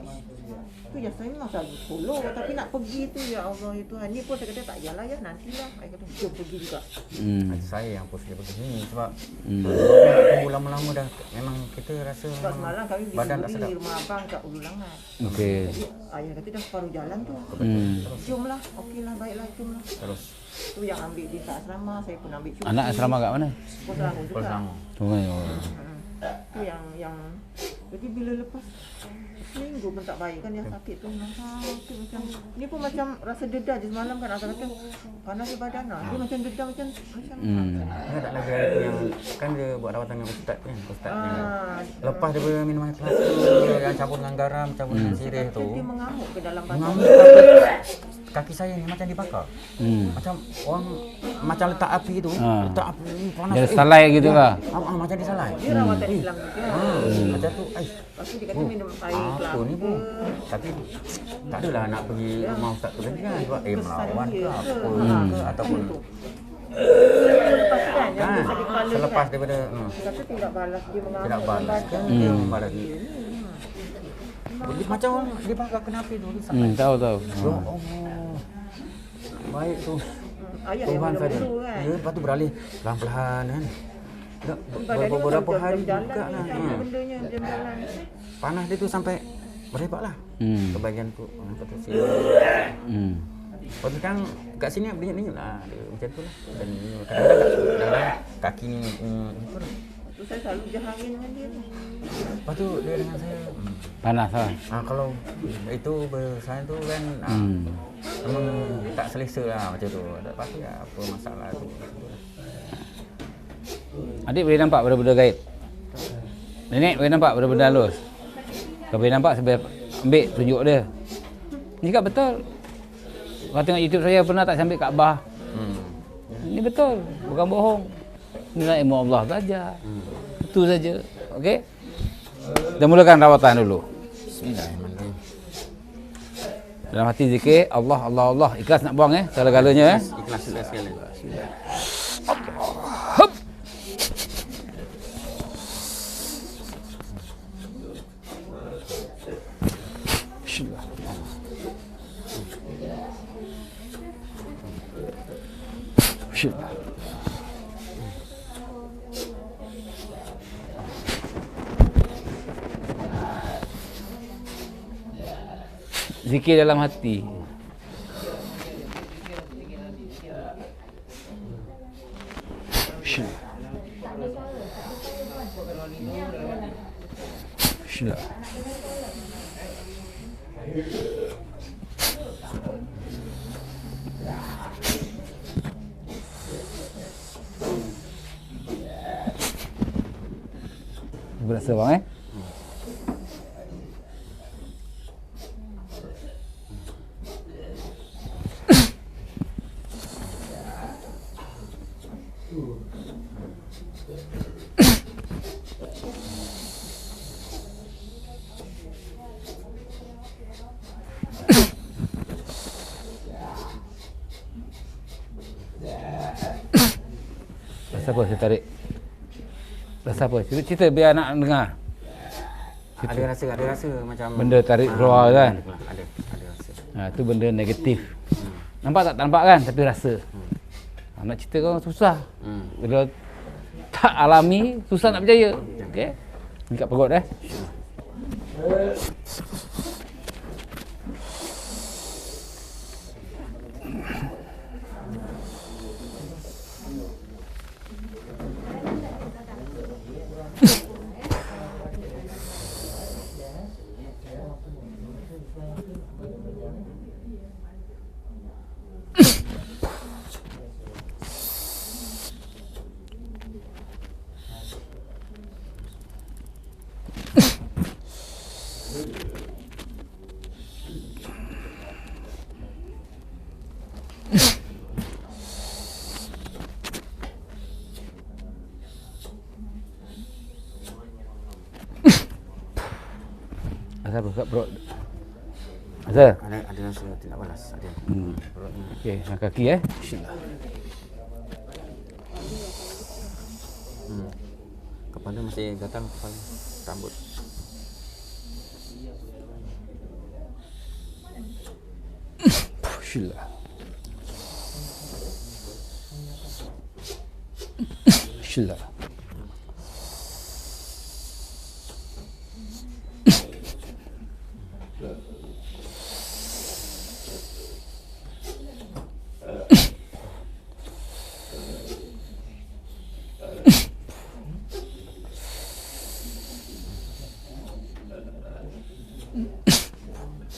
tu ya saya memang selalu follow, tapi nak pergi tu ya Allah ya Tuhan. Ni pun saya kata tak yalah ya, nantilah. Saya kata jom pergi juga. Saya yang pun pergi sini sebab tunggu lama-lama dah memang kita rasa Sebab semalam kami badan tak beli sedap. di rumah abang kat Ulu Langat. Okey. Jadi ayah kata dah separuh jalan tu. Jomlah, okeylah, baiklah, jomlah. Terus Tu yang ambil di asrama, saya pun ambil cuti. Anak asrama kat mana? Pos Selangor juga. Selangor. Sungai. Tu yang jadi bila lepas seminggu pun tak baik kan, yang sakit tu memang sakit macam ni pun macam rasa dedah je semalam kan, Azhar kata panas di badan lah. Dia macam dedah macam Dia tak lagi hari tu yang kan dia buat rawatan dengan ustaz kan, ustaznya. Lepas dia minum air plastik yang campur dengan garam, campur dengan sirih tu. dia mengamuk ke dalam badan. Mengamuk kaki saya ni macam dibakar. Macam orang macam letak api tu, letak api panas. Dia salai gitu lah. Macam disalai. Dia rawatan Islam juga. Macam tu, Lepas tu dia kata minum air apa ni pun. Tapi tak adalah nak pergi rumah ustaz tu kan, sebab melawan ke apa ke ataupun lepas kan yang dia sakit kepala selepas daripada dia kata tidak balas, dia mengamuk. tidak balas kan, dia membalas. Macam orang dia bakar kena api tu. Tahu. Oh, baik tu. Ayah Tuhan yang saja. dulu kan. Ya, lepas tu beralih pelan-pelan kan. Dah Badan dia beberapa macam hari jalan juga ni, lah. bendanya dia jalan. Panas dia tu sampai berhebat lah. Ke bahagian tu. Kata sini. Lepas tu kan kat sini berdenyut-denyut lah. Dia macam tu lah. Dan kadang-kadang kaki ni gitu lah. Tu saya selalu jahangin dengan dia tu. Lepas tu dia dengan saya. Panas lah. Kalau itu bersaing tu kan memang tak selesa lah macam tu. Tak pasti lah apa masalah tu. Adik boleh nampak benda-benda gaib? Nenek boleh nampak benda-benda halus? Kalau boleh nampak, saya ambil tunjuk dia. Ni cakap betul. Kalau tengok YouTube saya pernah tak sambil Kaabah. Ini betul, bukan bohong. Inilah ilmu Allah belajar. Itu saja. Okey? Kita mulakan rawatan dulu. Bismillahirrahmanirrahim. Dalam hati zikir Allah, Allah, Allah. Ikhlas nak buang segala-galanya Ikhlas sekali. Zikir dalam hati. Berasa bang Rasa apa saya tarik? Rasa apa? Cerita biar anak dengar. Ada rasa macam Benda tarik keluar kan? Ada rasa. Tu benda negatif. Nampak tak? Nampak kan? Tapi rasa. Nak cerita kau susah. Bila tak alami, susah nak percaya. Okey? Ni kat perut Rasa apa kat perut? Rasa? Ada rasa tidak balas. Ada. Okey, kaki Bismillah. Kepala masih gatal kepala. Rambut. Bismillah. Bismillah.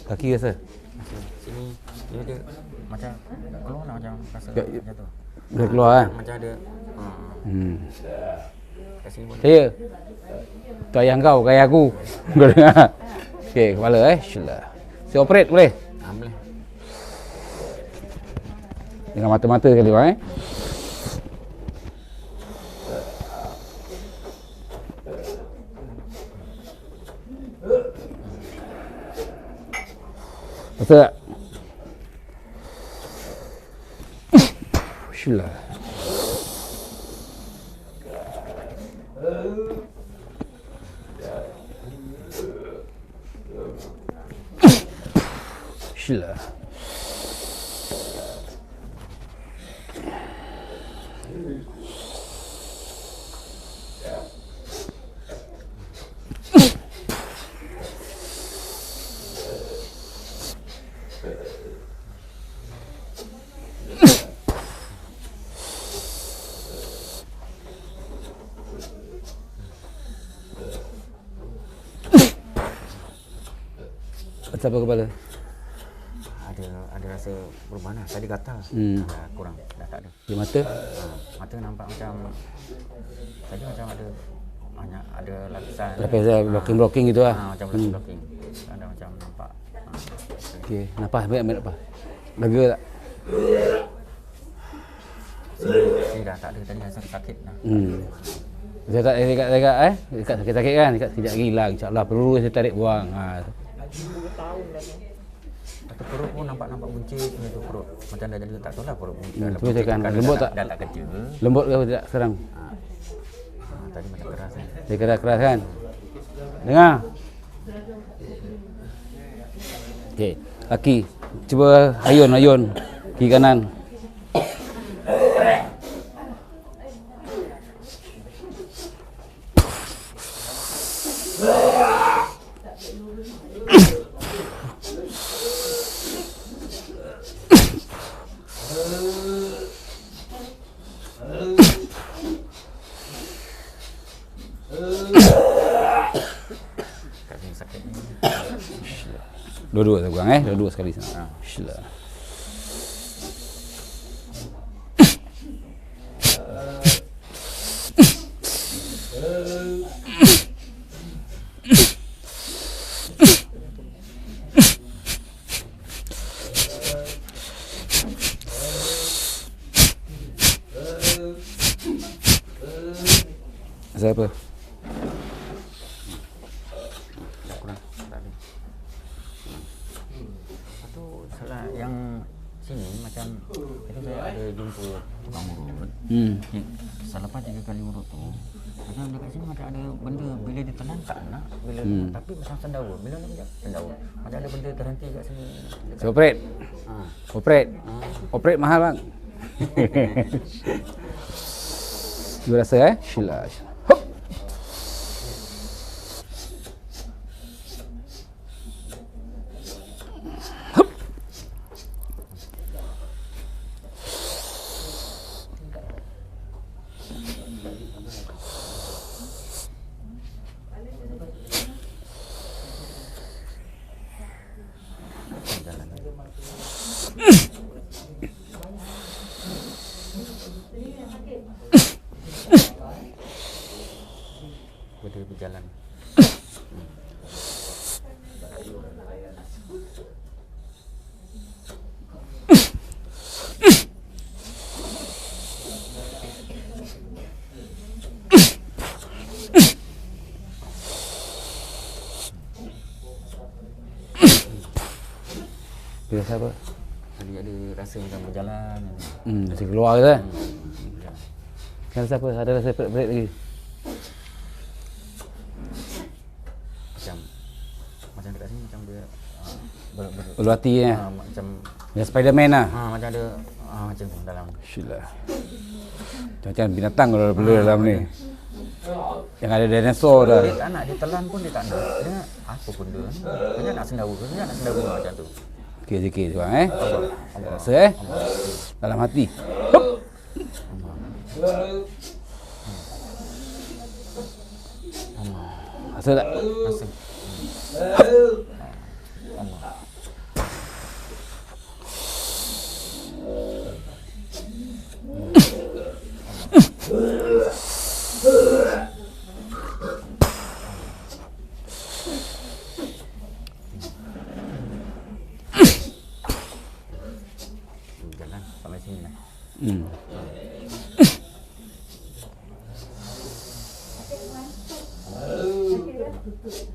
Kaki rasa? Sini dia ada macam keluar lah macam rasa Ya, macam tu. Dah keluar Macam ada kat sini pun. Saya tu ayah kau, gaya aku. Kau dengar? Okey, kepala Bismillah. Saya operate boleh? Boleh. Dengan mata-mata sekali bang Rasa tak? Bismillah. Bismillah. Rasa apa kepala? Ada rasa berubah lah. Tadi gatal. Dah kurang. Dah tak ada. Di mata? Mata mata nampak macam saja macam ada lapisan. Blocking gitu lah. Macam blocking. Ada macam nampak. Okey, nafas ambil nafas. Lega tak? Sini dah tak ada tadi rasa sakit dah. Saya tak dekat dekat sakit-sakit kan, dekat sekejap lagi hilang insya-Allah. Perlu saya tarik buang. 2 tahun dah tu. Tapi perut pun nampak buncit macam perut. Macam dah jadi tak tahu lah perut buncit. Cuba tekan lembut tak? Dah tak kerja. Lembut ke tidak sekarang? Tadi macam keras kan. Dia keras-keras kan? Dengar. Okey, kaki. Cuba ayun kiri kanan. Dua-dua saya buang dua-dua sekali sana. Bismillah. Siapa? Yang sini macam itu saya ada jumpa tukang urut. Selepas 3 kali urut tu, macam dekat sini macam ada benda bila ditelan tak nak, bila tapi macam sendawa. Bila nak kejap sendawa. Macam ada benda terhenti kat sini. So, operate. Operate mahal bang. Cuba rasa Bismillah. Hop. Boleh berjalan. Biasa apa? Tadi ada rasa macam berjalan. Masih keluar ke tak? Kan rasa apa? Ada rasa perit-perit lagi? Macam dekat sini macam dia Ulu hati macam Spiderman lah. Macam ada macam tu dalam. Bismillah. Macam binatang kalau bela dalam ni. Yang ada dinosaur dah. Dia tak nak, dia telan pun dia tak nak. Dia apa benda ni? Dia nak sendawa ke? Dia nak sendawa macam tu. Okey, sikit bang Rasa dalam hati. Hop. Rasa tak? Rasa. Jalan sampai sini lah.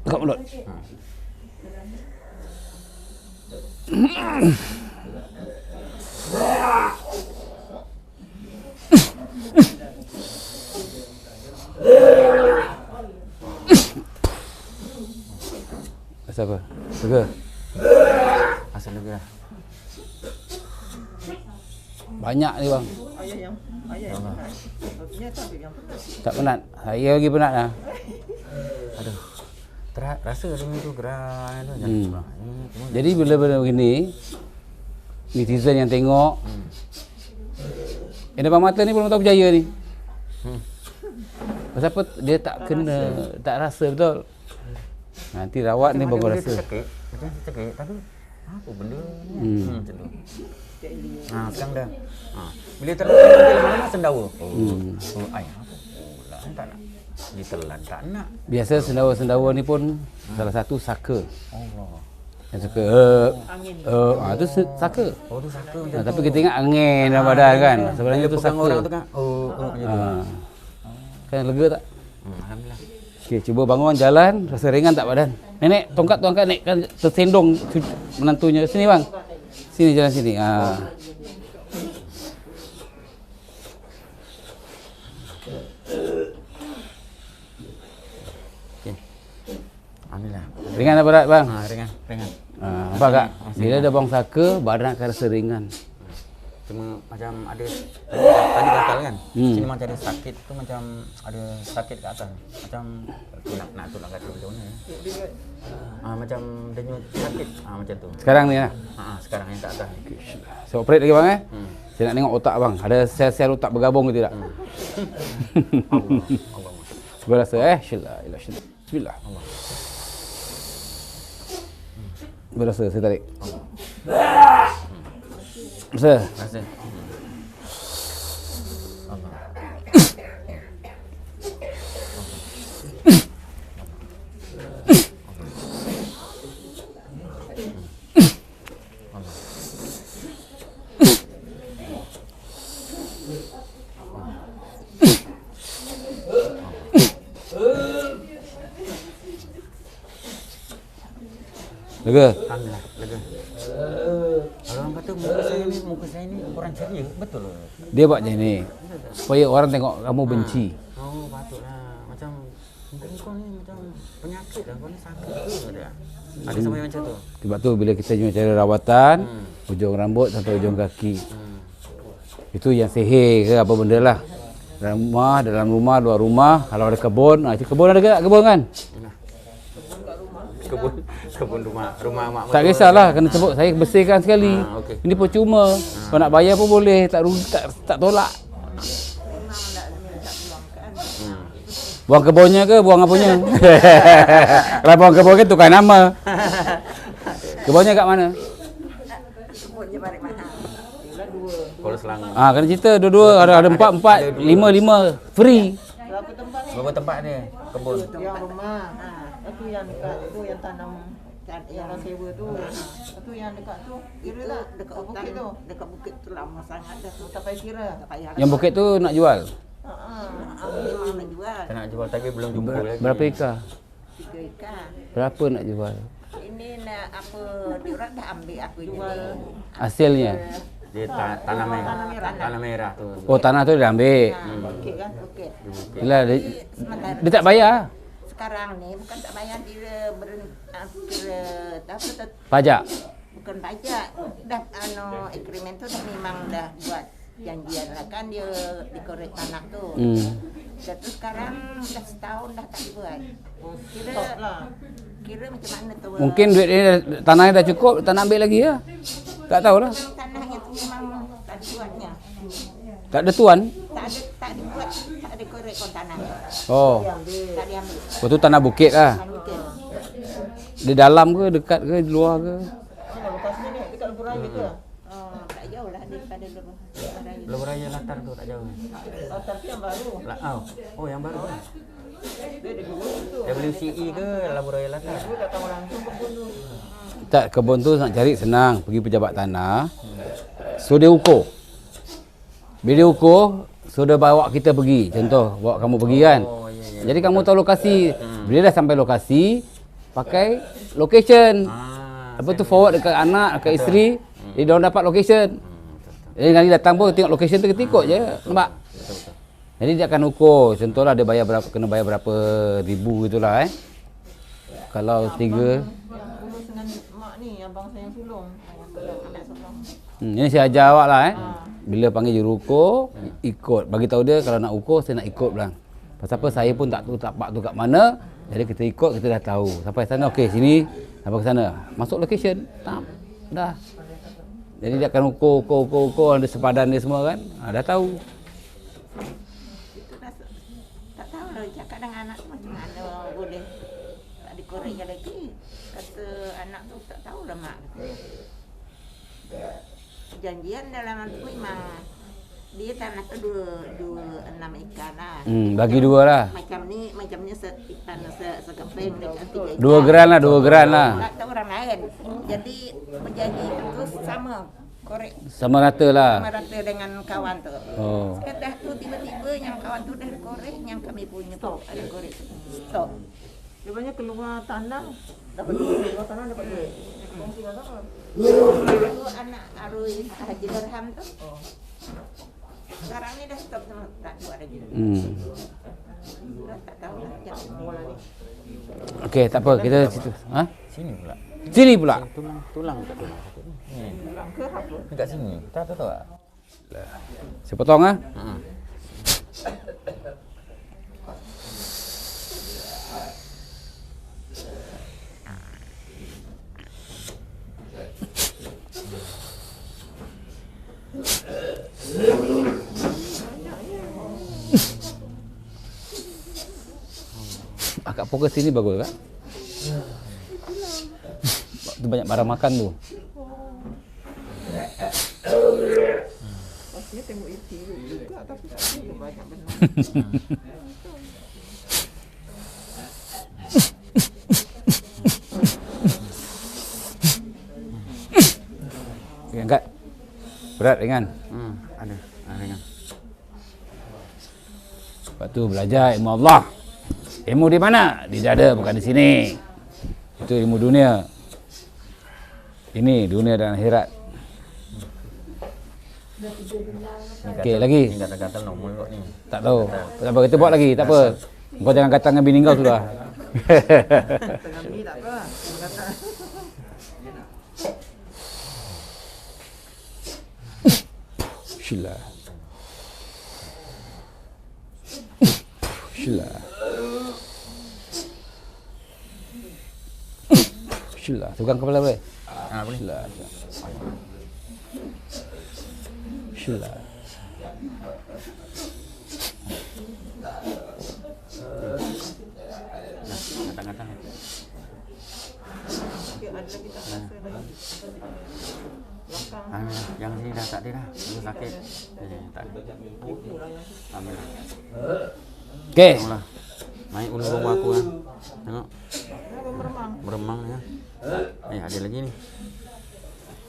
Buka mulut. Rasa apa? Lega? Rasa lega. Banyak ni bang. Ayah yang penat. Dia tak yang penat. Tak penat? Saya lagi penat lah. Aduh. Rasa dengan tu gerak tu. Jadi bila-bila begini, netizen yang tengok, yang depan mata ni belum tahu berjaya ni. Pasal apa dia tak kena, tak rasa betul. Nanti rawat ni baru rasa. Macam sakit, tapi apa benda ni? Macam tu. Sekarang dah. Bila terlalu lama-lama sendawa. Ai apa pula tak nak. Ditelan tak nak. Biasa sendawa-sendawa ni pun salah satu saka. Allah. Yang suka tu saka. Tu saka macam Tapi kita ingat angin dalam badan kan. Sebenarnya tu saka. Orang tu kan. Macam tu. Kan lega tak? Alhamdulillah. Okey, cuba bangun jalan, rasa ringan tak badan? Nenek, tongkat tu angkat, Nek, kan tersendong menantunya. Sini bang. Sini, jalan sini. Okey. Alhamdulillah. Ringan tak berat bang? Ringan. Nampak tak? Bila ada bang saka, badan akan rasa ringan. Cuma macam ada tadi gatal kan. Sini macam ada sakit tu, macam ada sakit kat atas. Macam nak kata macam mana ya. Macam denyut sakit. Macam tu. Sekarang ni lah? Sekarang yang kat atas ni. Saya operate lagi bang Saya nak tengok otak bang. Ada sel-sel otak bergabung ke tidak? Allah. Cuba rasa Bismillah. Allah. Cuba rasa, saya tarik. Rasa? Rasa. Allah. Lega? Alhamdulillah, lega. Orang kata muka saya ni kurang ceria, betul ke? Dia buat macam ni supaya orang tengok kamu benci. Patutlah. Macam mungkin kau ni macam penyakit lah, kau ni sakit ke kata. Ada sampai macam tu. Sebab tu bila kita cuma cari rawatan, ujung rambut sampai ujung kaki. Itu yang sihir ke apa benda lah. Dalam rumah, luar rumah, kalau ada kebun, kebun ada ke tak kebun kan? Kebun rumah mak. Tak kisahlah, kena sebut saya bersihkan sekali. Okey. Ini pun cuma. Kalau nak bayar pun boleh, tak tolak. Buang kebunnya ke buang apunya? Kalau buang kebun kan tukar nama. Kebunnya kat mana? Kebunnya balik mana? Kalau Selangor. Kena cerita dua-dua, ada 4, 5 free. Berapa tempat dia? Kebun. Yang rumah. Itu yang dekat tu yang tanam yang orang sewa tu. Itu yang dekat tu kira tak dekat bukit tu. Dekat bukit tu lama sangat dah. Tak payah kira. Tak payah. Yang bukit tu nak jual. Memang nak jual. Tak nak jual tapi belum jumpa lagi. Berapa ekar? 3 ekar. Berapa nak jual? Ini nak apa diorang dah ambil aku jual. Hasilnya? Dia tanah merah. Tanah merah tu. Oh, tanah tu dia ambil. Bukit kan, bukit. Yelah, dia tak bayar. Sekarang ni bukan tak bayar dia Pajak? Bukan pajak. Dah agreement tu dah memang dah buat janjian lah kan dia dikorek tanah tu. Dan tu sekarang dah setahun dah tak dibuat. Kira macam mana tu? Mungkin duit ni tanahnya dah cukup, tak nak ambil lagi ya. Tak tahulah. Tanahnya tu memang tak dibuatnya. Tak ada tuan? Tak dibuat, tak ada korek kon tanah. Oh. Tak diambil. Oh tu tanah bukit lah. Tanah bukit. Di dalam ke, dekat ke, di luar ke? Mana lokasinya ni? Dekat Lebuh Raya ke? Tak jauh lah daripada Lebuh Raya. Lebuh Raya Latar tu tak jauh. Tapi yang baru. Oh yang baru. Dia ada dua tu. WCE ke Lebuh Raya Latar? Dia tak tahu langsung kebun tu. Tak, kebun tu nak cari senang. Pergi pejabat tanah. So dia ukur. Bila dia ukur, so dia bawa kita pergi. Contoh, bawa kamu pergi kan. Jadi kamu tahu lokasi. Bila dah sampai lokasi, pakai location. Apa tu forward dekat anak, dekat isteri. Jadi dia orang dapat location. Jadi nanti datang pun tengok location tu kita ikut je. Nampak? Jadi dia akan ukur. Contohlah dia bayar berapa, kena bayar berapa ribu itulah Kalau 3 Yang kurus dengan mak ni, abang saya yang sulung. Anak sulung. ini saya ajar awak lah Bila panggil jurukur, ikut. Bagi tahu dia kalau nak ukur, saya nak ikut bilang. Pasal apa saya pun tak tahu tapak tu kat mana. Jadi kita ikut, kita dah tahu. Sampai sana, okey sini, sampai ke sana. Masuk location, dah. Jadi dia akan ukur, ada sepadan dia semua kan. Dah tahu. Itu dah tak tahu lah cakap dengan anak macam mana boleh tak dikoreknya lagi. Kata anak tu tak tahulah mak. janjian dalam itu memang dia tanah tu dua 6 ikan lah. Bagi 2 lah. Macamnya tanah sekeping dengan 3 ikan. 2 geran lah, 2 geran lah. Tak tahu orang lain. Jadi berjanji itu sama. Korek. Sama rata lah. Sama rata dengan kawan tu. Oh. Sekedah tu tiba-tiba yang kawan tu dah korek, yang kami punya tu ada korek. Stop. Dia banyak keluar tanah. Dapat duit. Keluar tanah dapat duit. Kongsi lah apa? Itu anak Arui Haji Darham tu. Sekarang ni dah stop sama, tak buat lagi. Dah tak tahu lah. Okey, tak apa. Kita situ. Ha? Sini pula. Sini pula. Tulang kat tulang. Dekat sini. Tak tahu tak? Saya potong ah. Agak fokus sini bagus kan? Tu banyak barang makan tu. Pastinya tengok itu juga tapi tak ada banyak benar. Okey, angkat. Berat ringan. Ada. Ringan. Lepas tu belajar ilmu Allah. Ilmu di mana? Di dada, bukan di sini. Itu ilmu dunia. Ini dunia dan akhirat. Okey, lagi. Ni gatal-gatal normal kot ni. Tak tahu. Tak apa, kita buat lagi. Tak apa. Kau jangan kata dengan bini kau sudah. Tengah bini tak apa. Kata Syillah. Syillah. Syillah. Tukang kepala boleh? Boleh. Syillah. Syillah. Kata-kata. okey ada lagi tak rasa lagi. Belakang. Yang sini dah tak ada dah. Dia sakit. Tak ada. Alhamdulillah. Okey. Tengoklah. Naik ulu rumah aku kan. Tengok. Meremang. Meremang ya. Ada lagi ni.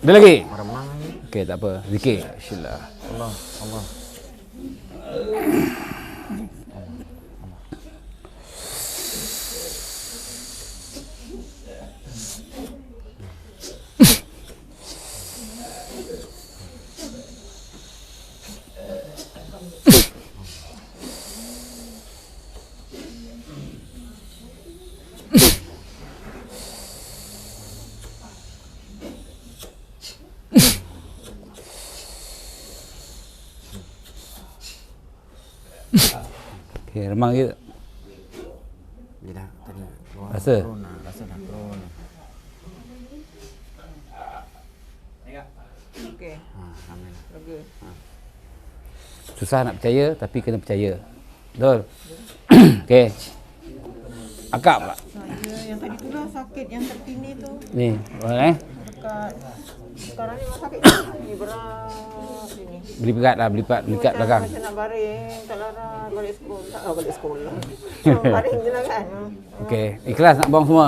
Ada lagi? Meremang lagi. Okey, tak apa. Zikir. Syillah. Allah. Allah. Okey, remang je. Dia dah tadi keluar. Rasa? Turun, rasa dah turun. Okey. Alhamdulillah. Lega. Susah nak percaya tapi kena percaya. Betul? Okey. Akak pula. Saya yang tadi tu lah sakit yang terkini tu. Ni, boleh Dekat sekarang ni memang sakit ni berat sini. beli pegat lah, beli pegat belakang. Macam nak baring, tak larat balik sekolah. Balik sekolah. Baring je lah kan. Okey, ikhlas nak buang semua.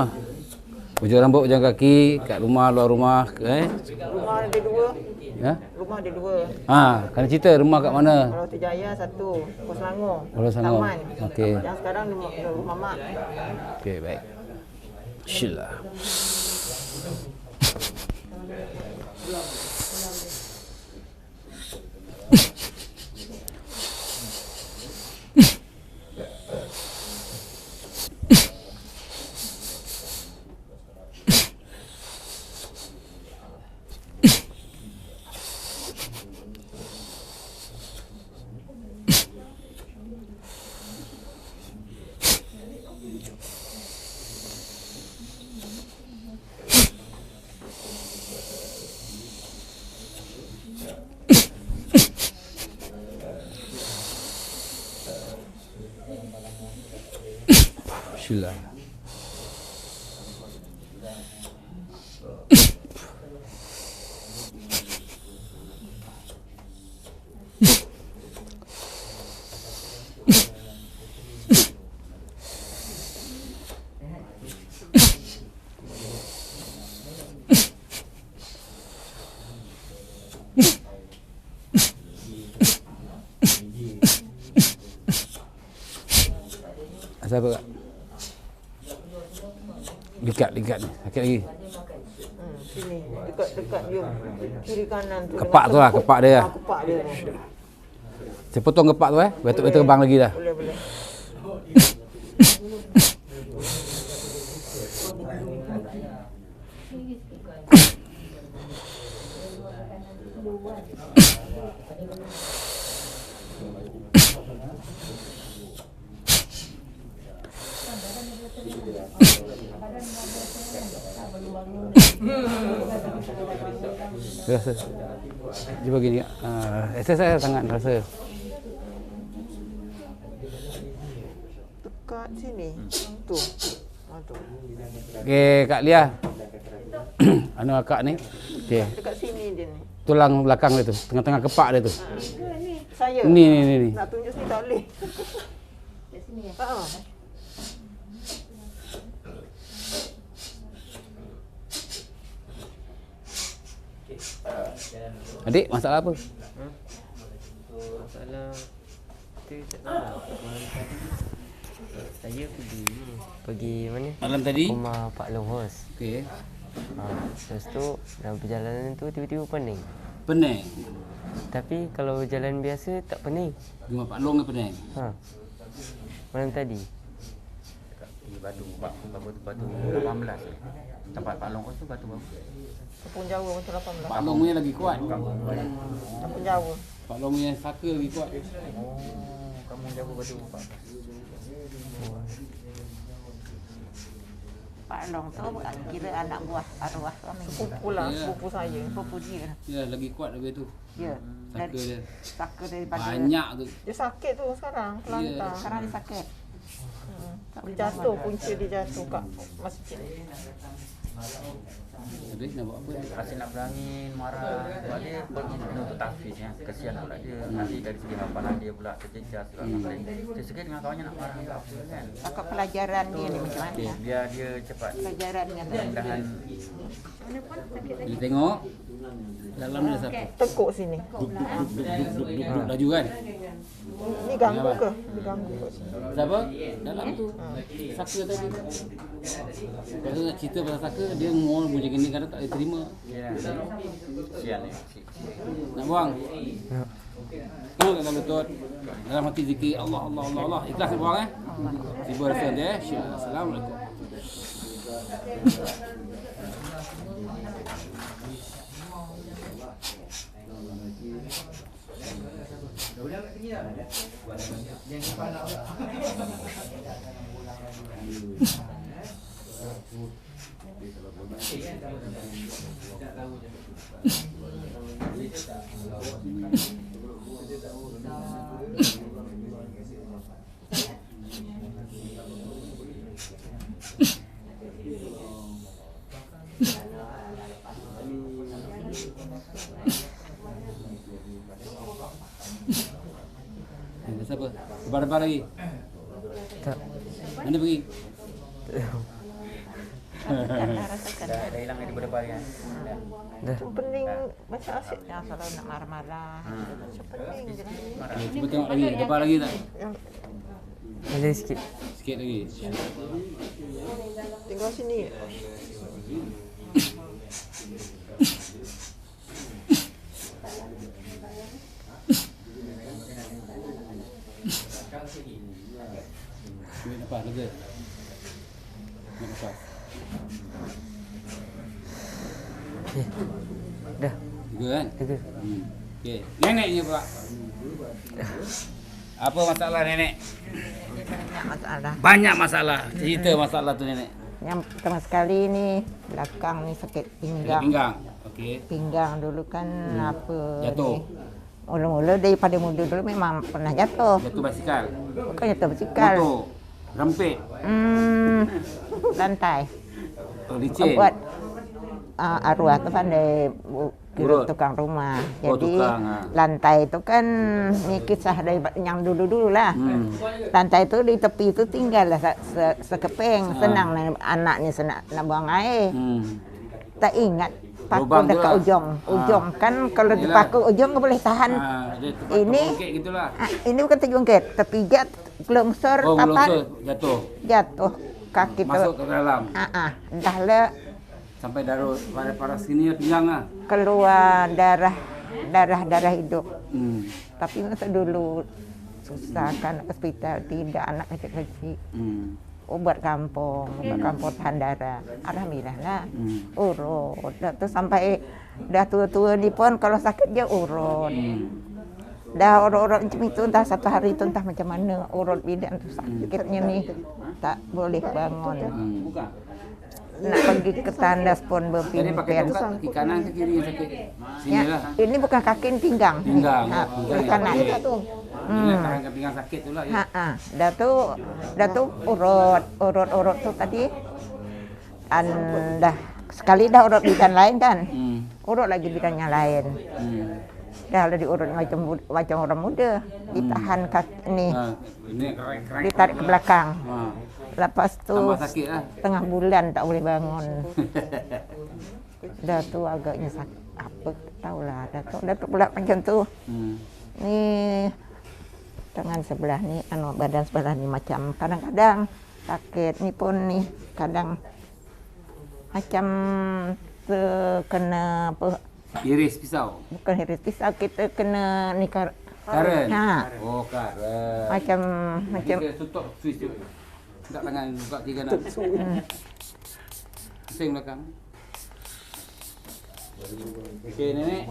Hujung rambut, hujung kaki, kat rumah, luar rumah, Rumah ada 2. Ya? Rumah ada 2. Kena cerita rumah kat mana? Kalau Tijaya 1, Pos Selangor. Pos Selangor. Taman. Okey. Yang sekarang rumah mak. Okey, baik. Syillah. Syillah. Siapa Kak? Likat ni. Sakit lagi. Sini, dekat dia. Kiri kanan tu. Kepak tu lah, kepak dia. Kepak dia. Saya potong kepak tu Betul terbang lagi dah. Boleh. Rasa. Dia begini. Saya sangat rasa. Dekat sini. Tu. Tu. Okey, Kak Lia. Anu akak ni. Okey. Dekat sini dia ni. Tulang belakang dia tu, tengah-tengah kepak dia tu. Saya. Ni. Nak tunjuk sini tak boleh. Kat sini ya. Adik, masalah apa? Masalah tu tak tahu. Saya pergi mana? Malam tadi? Rumah Pak Long Hos. Okey. Lepas tu dalam perjalanan tu tiba-tiba pening. Pening. Tapi kalau jalan biasa tak pening. Rumah Pak Long ke pening? Malam tadi. Di batu 18. Tempat Pak Long tu batu baru. Kampung Jawa macam 18. Pak Long punya lagi kuat. Kampung Jawa. Pak Long punya saka lagi kuat. Kamu jago batu 14. Pak Long tu kira anak buah arwah suami. Sepupu lah, sepupu saya. Sepupu dia. Ya, lagi kuat daripada tu. Ya. Saka dia. Saka daripada Banyak tu. Dia sakit tu sekarang, kelantang. sekarang dia sakit. Dia jatuh, punca dia jatuh kat masjid. Adik nak buat apa? Asyik nak berangin, marah. Sebab dia pergi untuk tahfiz ya. Kesian pula dia. Nanti dari segi hafalan dia pula terjejas segala macam. Dari segi dengan kawannya nak marah apa kan. Akak pelajaran dia ni macam mana? Biar dia cepat. Pelajarannya tu. Mudah-mudahan Dia tengok dalam dia siapa? Tekuk sini. Duduk laju kan? Ni ganggu ke? Dia ganggu kat sini. Siapa? Dalam tu. Saka tadi. Lepas tu nak cerita pasal saka, dia ngomong macam gini kadang tak boleh terima. ya. Kesian ni. Nak buang? Tengok dalam lutut. Dalam hati zikir Allah. Ikhlas nak buang Tiba rasa dia. Assalamualaikum. Siapa? Lebar-lebar lagi? Tak. Mana pergi? Dah hilang dari berdebar kan. Dah. Pening macam asyik. Yang selalu nak marah-marah. Macam pening je. Cuba tengok lagi. Lebar lagi tak? Ada sikit. Sikit lagi. Tinggal sini. Duit apa? Lega? Duit apa? Okey. Dah. Lega kan? Lega. Okey. Neneknya pula. Apa masalah nenek? Banyak masalah. Banyak masalah. Cerita masalah tu nenek. Yang pertama sekali ni belakang ni sakit Sakit pinggang. pinggang. Okey. Pinggang dulu kan apa Jatuh. ni. Mula-mula daripada muda dulu memang pernah jatuh. Jatuh basikal. Bukan jatuh basikal. Motor. Rempit. Lantai. Oh, licin. Buat arwah tu pandai Urut. tukang rumah. Oh, Jadi tukang, lantai tu kan ni kisah dari yang dulu-dulu lah. Lantai tu di tepi tu tinggal lah sekeping. Senang anak ni nak buang air. Tak ingat paku Lubang tu dekat lah. ujung. Ujung kan kalau Yelah. dipaku ujung nggak boleh tahan. Dia tempat Ini terjungkit gitulah. ini bukan terjungkit, terpijak, gelongsor, Oh, papan, gelongsor jatuh. jatuh kaki tu. Masuk ke dalam. Dah lah Sampai darah pada sini pinggang lah. keluar darah hidup. Hmm. Tapi masa dulu susah kan hospital, tidak anak kecil-kecil. Obat kampung tahan darah. Alhamdulillah lah. Urut. Dah tu sampai dah tua-tua ni pun kalau sakit dia urut. Dah urut macam itu entah satu hari itu entah macam mana urut bidan tu sakitnya ni tak boleh bangun. Nak pergi ke tandas pun Jadi pakai berpimpin. tongkat kaki kanan ke kiri yang sakit? Sini Ya, lah. ini bukan kaki, ini pinggang. Pinggang. Kiri kanan. Ingat tahan pinggang sakit tu lah. Ya. Dah tu urut tu tadi. Dah sekali dah urut bidan lain kan. Urut lagi bidan yang lain. Dah ada diurut macam orang muda. Ditahan kaki ni. Ini kerang. Ditarik ke belakang. Lepas tu Tambah sakit lah. setengah bulan tak boleh bangun. Dah tu agaknya sakit. Apa tahulah. Dah tu pula macam tu. Ni tangan sebelah ni, badan sebelah ni macam kadang-kadang sakit. Ni pun ni kadang macam terkena apa? Iris pisau. Bukan iris pisau, kita kena ni Karen. Oh, karen. macam Kita tutup switch tu. Angkat tangan, buka tiga nak. Pusing belakang. Okey, nenek.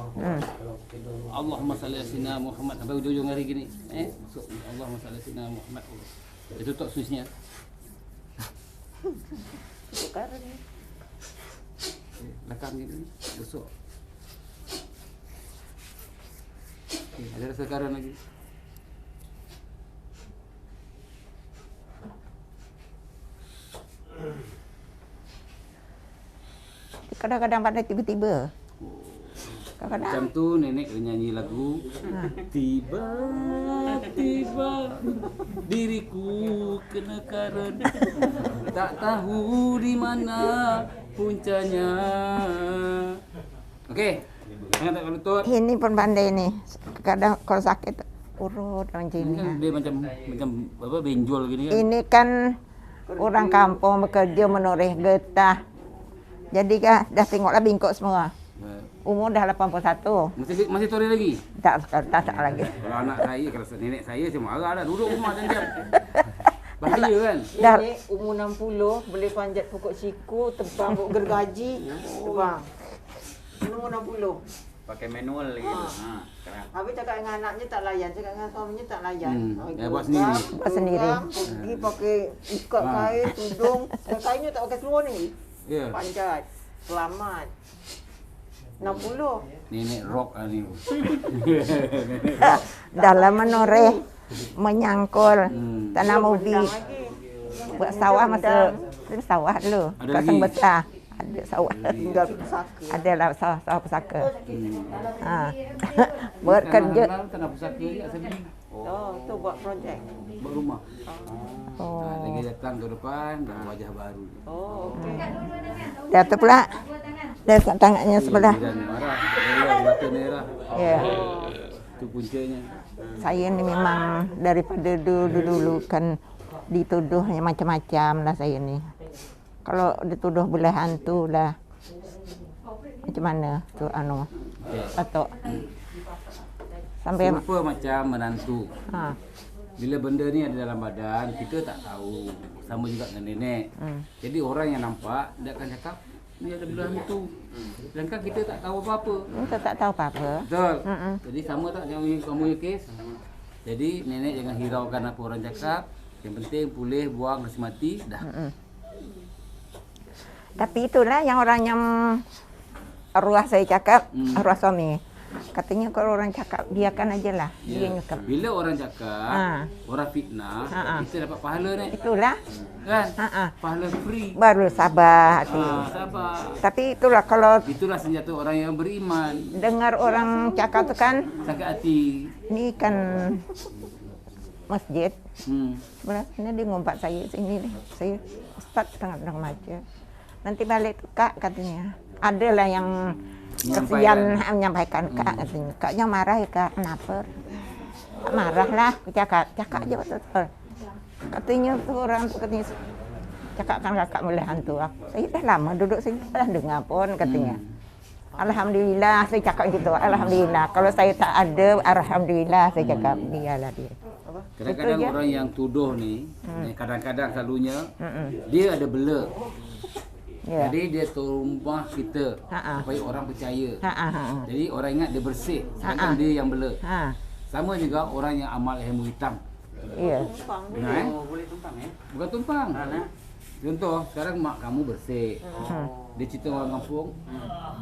Allahumma salli ala sayyidina Muhammad sampai hujung hari gini. Masuk. Allahumma salli ala sayyidina Muhammad. Dia tutup switchnya. Belakang gini. Besok. Okay, ada rasa karen lagi. kadang-kadang pada tiba-tiba. Kadang-kadang Macam tu nenek kena nyanyi lagu Tiba-tiba diriku kena karen, tak tahu di mana puncanya. Okey, jangan tak lutut. ini pun pandai ni. Kadang kalau sakit urut macam Ini ini. kan dia macam apa benjol gini kan. Ini kan orang kampung bekerja menoreh getah. Jadi kan dah tengoklah bingkok semua. Umur dah 81. Masih tore lagi. Tak lagi. Kalau anak saya, kalau nenek saya marah dah duduk rumah jam-jam. Bahaya kan? Dah Nenek umur 60 boleh panjat pokok siku, terbang pokok gergaji, terbang. Umur 60. Pakai manual lagi. Sekarang. Habis cakap dengan anaknya tak layan, cakap dengan suaminya tak layan. Dia buat sendiri. Buat sendiri. Pergi pakai ikat kain, tudung. Kainnya tak pakai seluar ni. Ya. Panjat. Selamat. 60. Nenek rock ni. dalam menoreh menyangkul tanam ubi. Lagi. Buat sawah masa sawah dulu. Ada Kawasan lagi? besar. Ada sawah. Tinggal pusaka. Ada lah sawah pusaka. Buat kerja. Tanah pusaka je sendiri. Oh, tu buat projek. Buat rumah. Oh. Lagi datang ke depan dah wajah baru. Oh, okey. Dah tu pula. Dah tangannya sebelah. Dan marah. Merah, mata merah. Ya. Itu puncanya. Saya ni memang daripada dulu kan dituduhnya macam-macam lah saya ni. Kalau dituduh boleh hantu lah. Macam mana tu atau sampai Rupa macam menantu. ha. Bila benda ni ada dalam badan, kita tak tahu. Sama juga dengan nenek. Jadi orang yang nampak, dia akan cakap, ni ada benda hantu. Sedangkan kita tak tahu apa-apa. Kita tak tahu apa-apa. Betul. Jadi sama tak macam kamu punya kes? Jadi nenek jangan hiraukan apa orang cakap. Yang penting pulih, buang, nasi mati, dah. Tapi itulah yang orang yang arwah saya cakap, arwah suami. Katanya kalau orang cakap biarkan aja lah. Dia nyukap. Bila orang cakap, orang fitnah, kita dapat pahala ni. Itulah. Kan? Pahala free. Baru sabar hati. Sabar. Tapi itulah kalau Itulah senjata orang yang beriman. dengar orang cakap tu kan, Sakit hati. ni kan masjid. Hmm. Sebelah sini dia ngumpat saya sini ni. Saya Ustaz tengah-tengah macam. Nanti balik tu Kak katanya. adalah yang kesian menyampaikan Kak katanya. Kaknya marah ya Kak, kenapa? Marah lah, cakap aja betul. Katanya tuh orang tuh katanya cakap kan kakak mulai hantu aku. Saya dah lama duduk sini, dah dengar pun katanya. Alhamdulillah saya cakap gitu. Alhamdulillah. Kalau saya tak ada, alhamdulillah saya cakap dialah dia. Kadang-kadang orang yang tuduh ni, kadang-kadang selalunya dia ada bela. Ya. Jadi dia tumpah kita supaya orang percaya. Jadi orang ingat dia bersih, sedangkan dia yang bela. Sama juga orang yang amal ilmu hitam. Iya. Benar Boleh tumpang Bukan tumpang. Contoh, sekarang mak kamu bersih. Dia cerita orang kampung,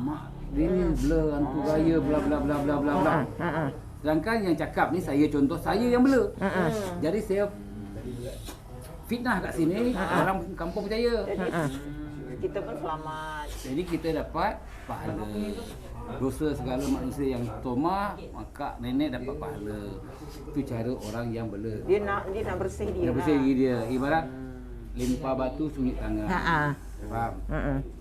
mak dia ni bela hantu gaya bla bla bla bla bla bla. Sedangkan yang cakap ni saya contoh, saya yang bela. Jadi saya fitnah kat sini, orang kampung percaya. Kita pun selamat. Jadi kita dapat pahala. Dosa segala manusia yang tomah, maka nenek dapat pahala. Itu cara orang yang bela. Dia nak bersih dia. Yang bersih diri dia. Ibarat limpah batu sunyi tangan. Faham?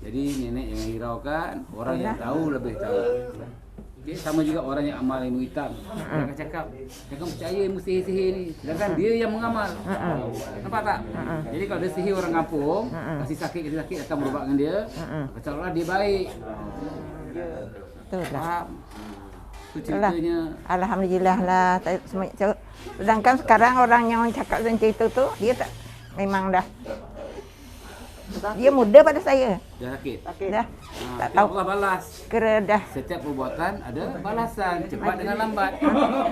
Jadi nenek yang hiraukan, orang yang tahu lebih tahu. Okay, sama juga orang yang amal ilmu hitam. Jangan cakap percaya ilmu sihir-sihir ni. Sedangkan dia yang mengamal. Nampak tak? Jadi kalau dia sihir orang kampung, kasih sakit datang berubat dengan dia, seolah dia baik. Betul lah. Faham? Itu ceritanya. Alhamdulillah lah. Sedangkan sekarang orang yang cakap tentang cerita tu, dia tak memang dah. Dia muda pada saya. Dah sakit. Dah. Tak Tapi tahu. Allah balas. Kira dah Setiap perbuatan ada balasan, cepat dengan lambat.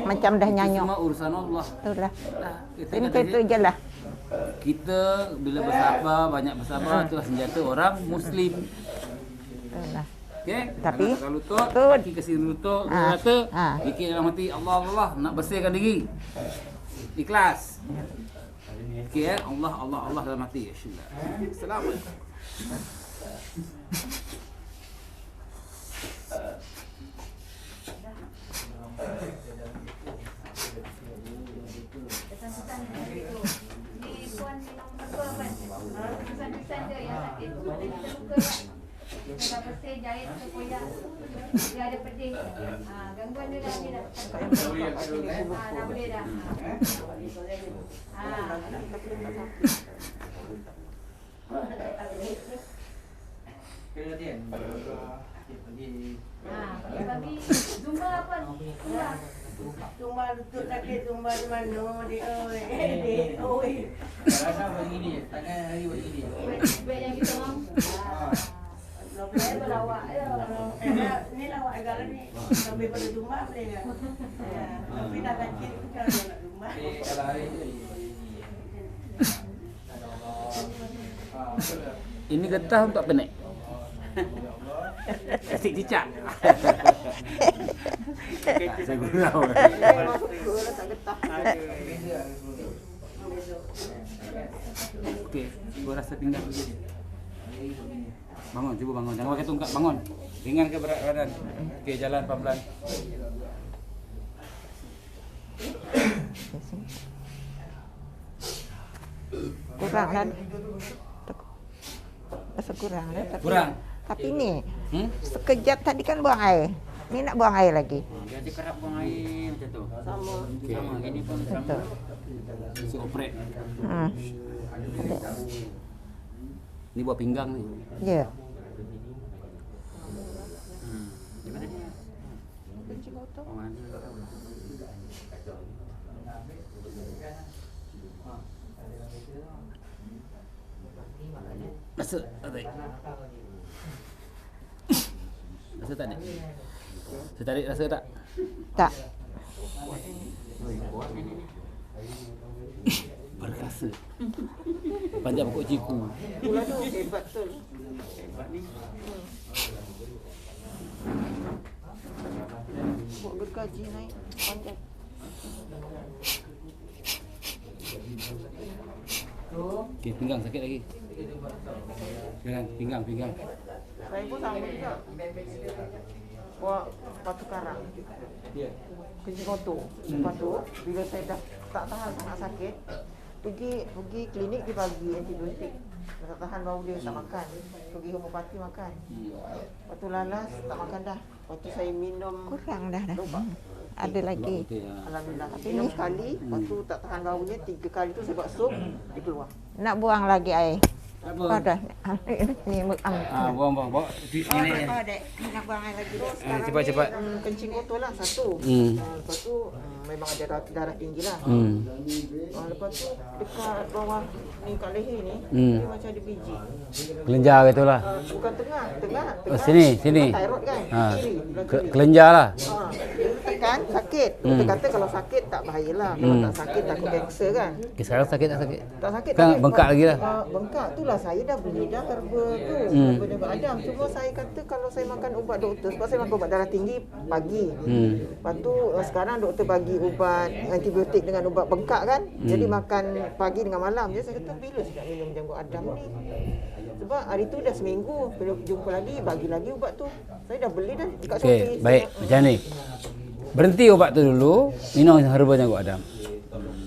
macam dah Itu nyanyuk. semua urusan Allah. Betul lah. Kita Ini kata itu je lah. kita bila bersabar, banyak bersabar, itulah senjata orang Muslim. Betul lah. Okey? Tapi, Jangan lutut, betul. kaki kasi lutut, Ah, kata, ah. fikir dalam hati, Allah Allah, nak bersihkan diri. Ikhlas. Okey ya, Allah Allah Allah dalam hati. Assalamualaikum. Dah bersih, jahit atau koyak. Dia ada pedih. Gangguan dia dah. Dah boleh dah. Pagi-pagi Zumba apa? Zumba lutut sakit, Zumba di mana dia oi. Rasa begini, tangan hari begini. Baik yang kita mahu. Saya berlawak je. Ni lawak agak ni. Sampai pada Zumba boleh enggak? Tapi dah sakit kalau nak Zumba. Kalau hari itu. Ini getah untuk apa naik? Asyik cicak. Saya gurau. Okey, gua rasa pinggang dulu. Bangun, cuba bangun. Jangan pakai tungkat, bangun. Ringan ke berat badan. Okey, jalan pelan-pelan. Kurang kan? Rasa kurang lah. Kurang. Tapi ni, sekejap tadi kan buang air. Ni nak buang air lagi. Dia ada kerap buang air macam tu. Sama. Sama, gini pun sama. Betul. Si operate. Hmm. Ni buat pinggang ni. Ya. Di mana dia? Oh, ada. Rasa tak? Rasa tak ni? Saya tarik rasa tak? Tak. Berasa. Panjang pokok ciku. Pula tu hebat betul. Hebat ni. Buat gergaji naik panjang. Okey, pinggang sakit lagi. Jangan, pinggang. Saya pun sama juga. Buat batu karang. Kencing kotor. Lepas tu, bila saya dah tak tahan sangat sakit, Pergi klinik di pagi antibiotik. Tak tahan bau dia tak makan. Pergi homopati makan. Lepas tu lalas tak makan dah. Lepas tu saya minum Kurang dah. Ada lagi. alhamdulillah. Minum sekali, lepas tu tak tahan baunya 3 kali tu saya buat sup, dia keluar. Nak buang lagi air. Apa? Ada. Ni Buang. Bawa ini. Dek. Nak buang air lagi. Cepat. Kencing kotor lah satu. Lepas tu memang ada darah tinggi lah. Lepas tu dekat bawah ni kat leher ni, dia macam ada biji. Kelenjar gitulah. Bukan tengah. Oh, sini. Thyroid kan? Ha. Kiri. belah kiri. Kelenjar lah. Dia tekan, sakit. Dia kata kalau sakit tak bahayalah. Kalau tak sakit takut kanser kan? Okay, sekarang sakit tak sakit? Tak sakit. Kan tapi bengkak lagi lah. Bengkak tu lah saya dah beli dah herba tu. Herba jabat Adam. Cuma saya kata kalau saya makan ubat doktor, sebab saya makan ubat darah tinggi pagi. Lepas tu sekarang doktor bagi ubat antibiotik dengan ubat bengkak kan. Jadi makan pagi dengan malam. Jadi saya kata bila saya nak minum jamu Adam ni? Sebab hari tu dah seminggu. Bila jumpa lagi, bagi lagi ubat tu. Saya dah beli dah dekat Okey, Shopee. baik. Macam ni. Berhenti ubat tu dulu, minum herba janggut Adam.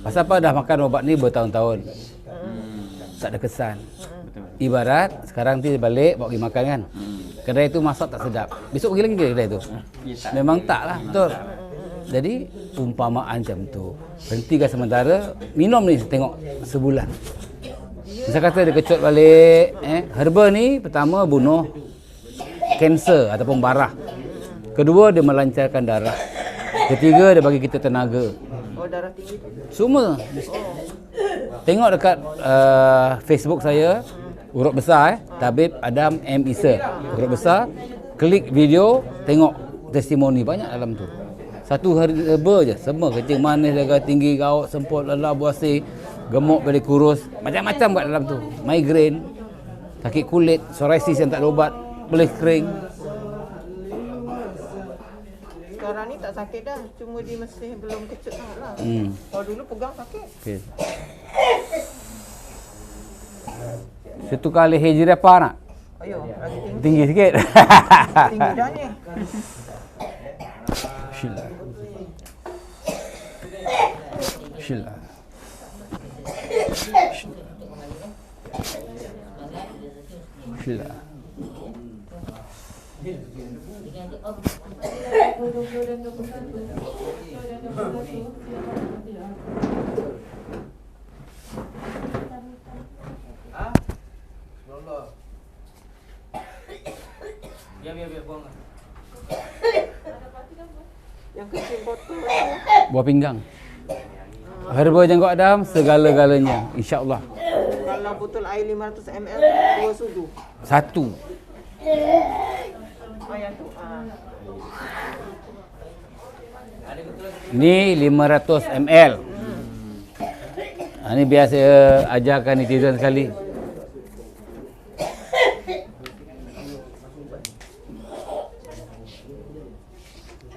Pasal apa dah makan ubat ni bertahun-tahun. Tak ada kesan. Ibarat sekarang nanti balik bawa pergi makan kan. Kedai tu masak tak sedap. Besok pergi lagi ke kedai tu? Memang tak lah, betul. Jadi umpamaan macam tu. Berhentikan sementara, minum ni tengok sebulan. Misal kata dia kecut balik, herba ni pertama bunuh kanser ataupun barah. Kedua dia melancarkan darah. Ketiga dia bagi kita tenaga. Oh, darah tinggi tu. Semua. Tengok dekat Facebook saya, huruf besar Tabib Adam M. Isa. Huruf besar, klik video, tengok testimoni banyak dalam tu. Satu hari herba je, semua kencing manis, darah tinggi, gaut, semput, lelah, buasir, gemuk, balik kurus, macam-macam kat dalam tu. Migrain, sakit kulit, psoriasis yang tak ada ubat, boleh kering. Sekarang ni tak sakit dah, cuma dia masih belum kecut sangat lah. Kalau dulu pegang sakit. Okey. Satu kali hijrah apa nak? Ayo, lagi tinggi. Tinggi sikit. Tinggi dah ni. Shilla. Shilla. Shilla. Biar buang lah. Yang kencing kotor tu. Buah pinggang. Herba janggut Adam segala-galanya, insya-Allah. Kalau botol air 500 ml, 2 sudu. Satu. Oh, yang tu. Ni 500 ml. Ni biasa ajarkan netizen sekali.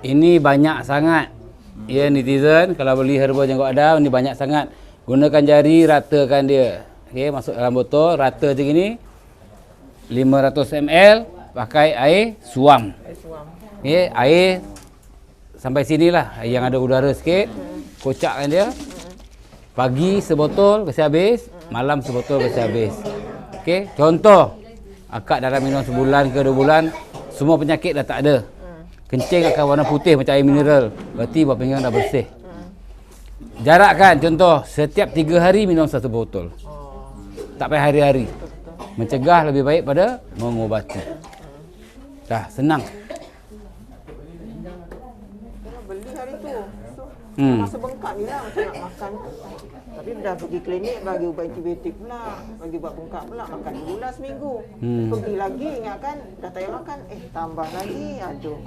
Ini banyak sangat. Ya netizen, kalau beli herba janggut Adam ni banyak sangat. Gunakan jari, ratakan dia. Okey, masuk dalam botol, rata macam ni. 500 ml, pakai air suam. Okey, air sampai sinilah, yang ada udara sikit. Kocakkan dia. Pagi sebotol kasi habis, malam sebotol kasi habis. Okey, contoh akak dalam minum sebulan ke 2 bulan, semua penyakit dah tak ada. Kencing akan warna putih macam air mineral. Berarti buah pinggang dah bersih. Jarakkan, contoh setiap 3 hari minum 1 botol. Tak payah hari-hari. Mencegah lebih baik pada mengubati. Dah senang. Beli hari tu. Masa bengkak ni lah macam nak makan. Tapi dah pergi klinik, bagi ubat antibiotik pula. Bagi ubat bengkak pula. Makan dulu lah seminggu. Pergi lagi, ingatkan dah tak payah makan. Tambah lagi. Aduh.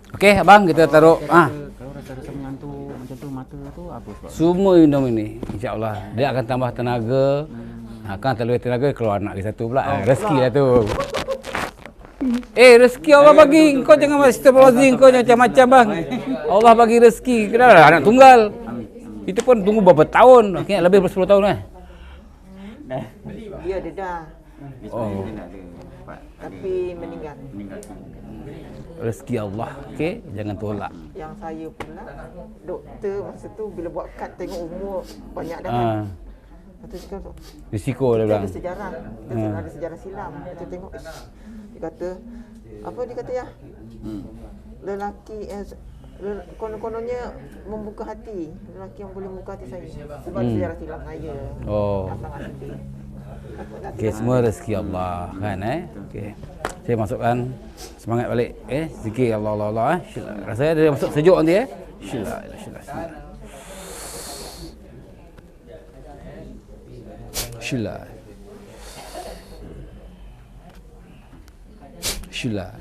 Okey, abang kita taruh. Kalau rasa-rasa mengantuk macam tu, mata tu apa sebab? Semua minum ini, insya-Allah. Dia akan tambah tenaga. Kan terlalu tenaga keluar anak lagi satu pula. Rezeki lah tu. Rezeki Allah bagi. Kau jangan astagfirullahalazim, kau jangan macam-macam bang. Allah bagi rezeki. Kenapa anak tunggal? Kita pun tunggu berapa tahun? Okey, lebih 10 tahun Dia ada dah. Oh. dapat tapi meninggal. Rezeki Allah. Okey, jangan tolak. Yang saya pula doktor masa tu bila buat kad tengok umur banyak dah. Ah, Lepas tu cakap risiko dia kita bilang. ada sejarah. Kita ada sejarah silam. Kita tengok dia kata apa dia kata ya? Lelaki konon-kononnya membuka hati. Lelaki yang boleh membuka hati saya. Sebab sejarah silam saya. Oh. Abang Asidi. Okey, semua rezeki Allah kan Okey. Saya masukkan semangat balik zikir Allah Allah Allah Syillah. Rasanya dia masuk sejuk nanti Syillah syillah Syillah. Syillah.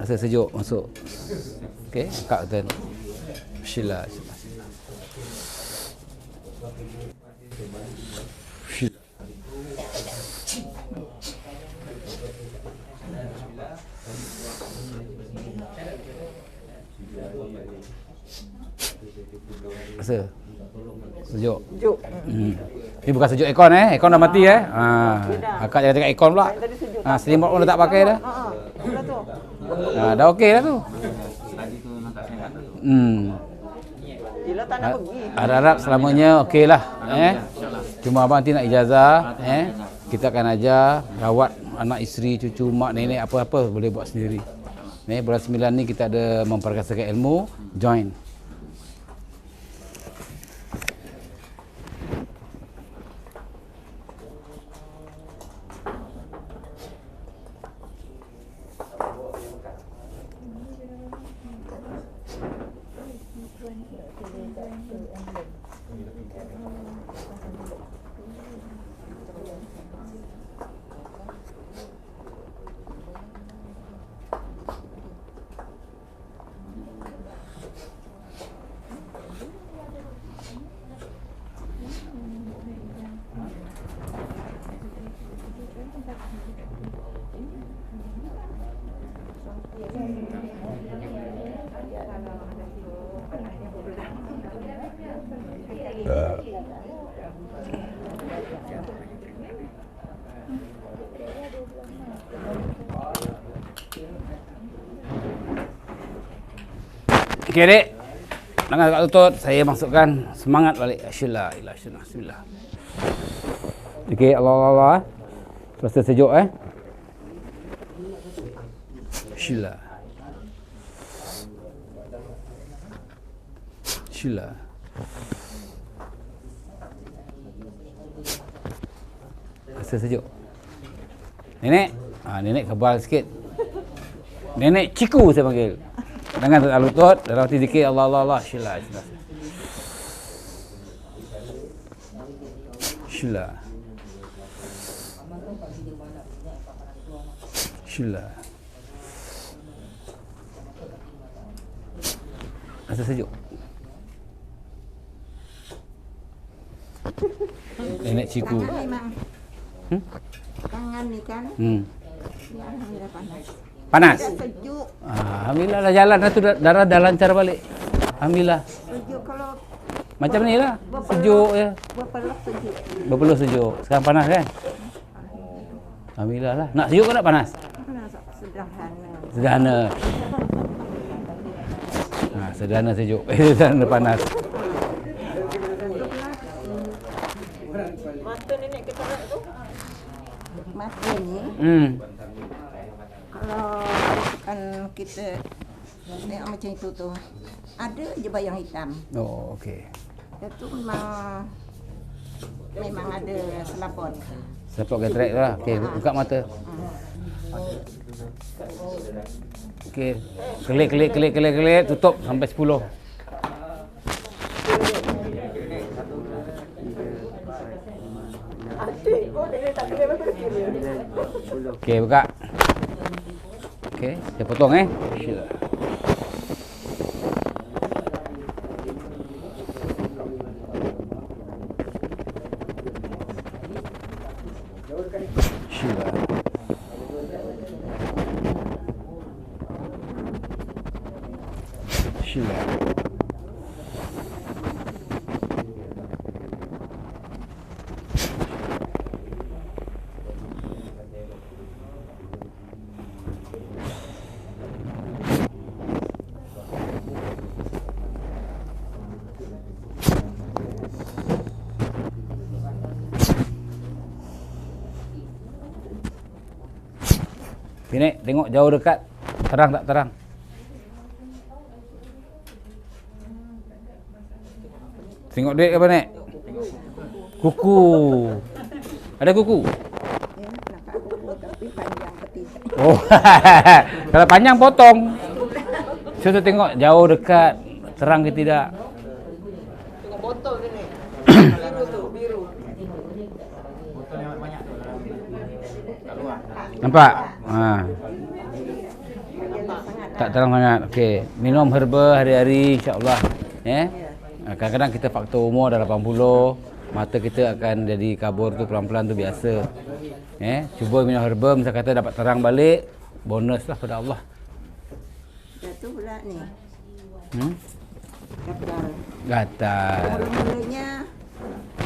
Rasa sejuk masuk. Okey, akak betul. Syillah syillah. Rasa sejuk. Sejuk. Ni bukan sejuk aircon aircon dah mati akak jangan tengok aircon pula. Selimut pun dah tak pakai dah. Dah tu. Dah okey dah tu. tadi tu nampak saya tak tahu. Yelah tak nak pergi. Harap selamanya okey lah Cuma abang nanti nak ijazah kita akan ajar rawat anak isteri, cucu, mak, nenek apa-apa boleh buat sendiri. Bulan 9 ni kita ada memperkasakan ilmu, join. Okey dek, tangan kat lutut, saya masukkan semangat balik. Syillah, ilah, syillah, bismillah. Okey, Allah, Allah. Rasa sejuk Syillah. Syillah. Rasa sejuk. Nenek, nenek kebal sikit. Nenek ciku saya panggil. Tangan kat lutut, dalam hati zikir Allah Allah Allah. Syillah, syillah. Syillah. Syillah. Rasa sejuk. Nenek ciku. Tangan ni kan. Ya, alhamdulillah panas. Panas? Sejuk. Alhamdulillah dah jalan dah tu, darah dah lancar balik. Alhamdulillah. Sejuk kalau Macam ni lah. Sejuk je. berpeluh sejuk. Berpeluh sejuk. Sekarang panas kan? Alhamdulillah lah. Nak sejuk ke nak panas? Panas sederhana. Sederhana. Sederhana sejuk. Sederhana panas. Mata nenek keterak tu. Mata ni kalau kan kita tengok macam itu tu ada je bayang hitam. Oh, okey. Itu memang ada selaput. Selaput katarak tu lah. Okey, buka mata. Okey. Kelik, tutup sampai 10. Okey, buka. Okey, saya potong Syillah. Syillah. Syillah. Okay, Nek, tengok jauh dekat. Terang tak terang? Tengok duit apa, Nek? Kuku. Ada kuku? Ya, nampak kuku tapi panjang petidak. Oh, kalau panjang potong. Saya tengok jauh dekat, terang ke tidak. Tengok botol dia ni. Biru tu, biru. Botol yang banyak tu kat luar. Nampak? Ha. Tak terang sangat. Okey, minum herba hari-hari insya-Allah. Kadang-kadang kita faktor umur dah 80, mata kita akan jadi kabur tu pelan-pelan tu biasa. Cuba minum herba, misal kata dapat terang balik, bonus lah pada Allah. Dah tu pula ni. Gatal. Gatal. Mula-mulanya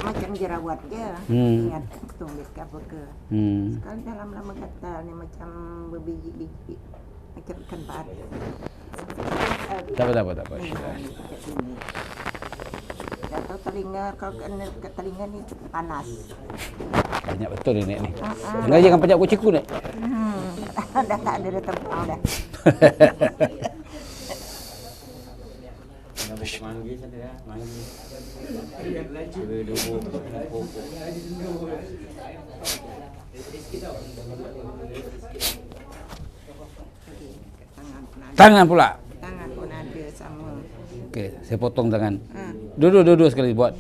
macam jerawat je. Ingat tumbit ke apa ke. Sekarang dah lama-lama gatal ni macam berbiji-biji. Macam ikan pari. Tak apa. Dah tahu telinga, kalau kena ke telinga ni panas. Banyak betul ni, Nek ni. Jangan pajak kucingku, Nek. Dah tak ada dah terbang dah. Manggi saja ya, manggi. Dua pokok. Tangan pula. Tangan pun ada sama. Okey, saya potong tangan. Dua-dua sekali buat.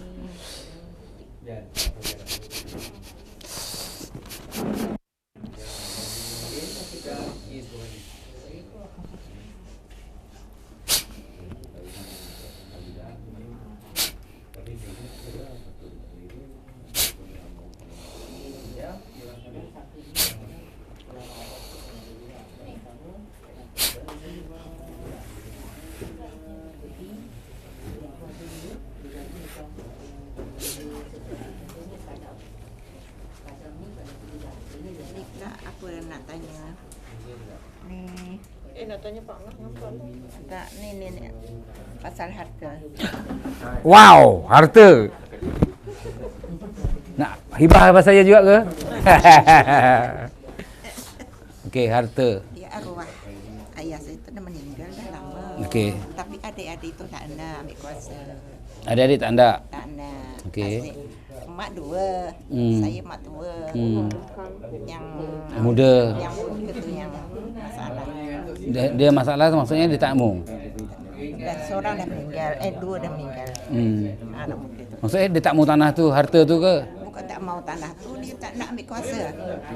Apa yang nak tanya? Ni. Nak tanya Pak Ngah ngapa? Tak, ni pasal harta. Wow, harta. Nak hibah apa saya juga ke? Okey, harta. Dia arwah ayah saya tu dah meninggal dah lama. Okey. Tapi adik-adik tu tak nak ambil kuasa. Adik-adik tak ada. Tak nak. Okey. Mak dua, saya mak tua. Yang Muda. Yang muda tu yang masalah. Dia masalah tu maksudnya dia tak mau. Dan seorang dah meninggal, dua dah meninggal. Anak muda tu. Maksudnya dia tak mau tanah tu, harta tu ke? Bukan tak mau tanah tu, dia tak nak ambil kuasa.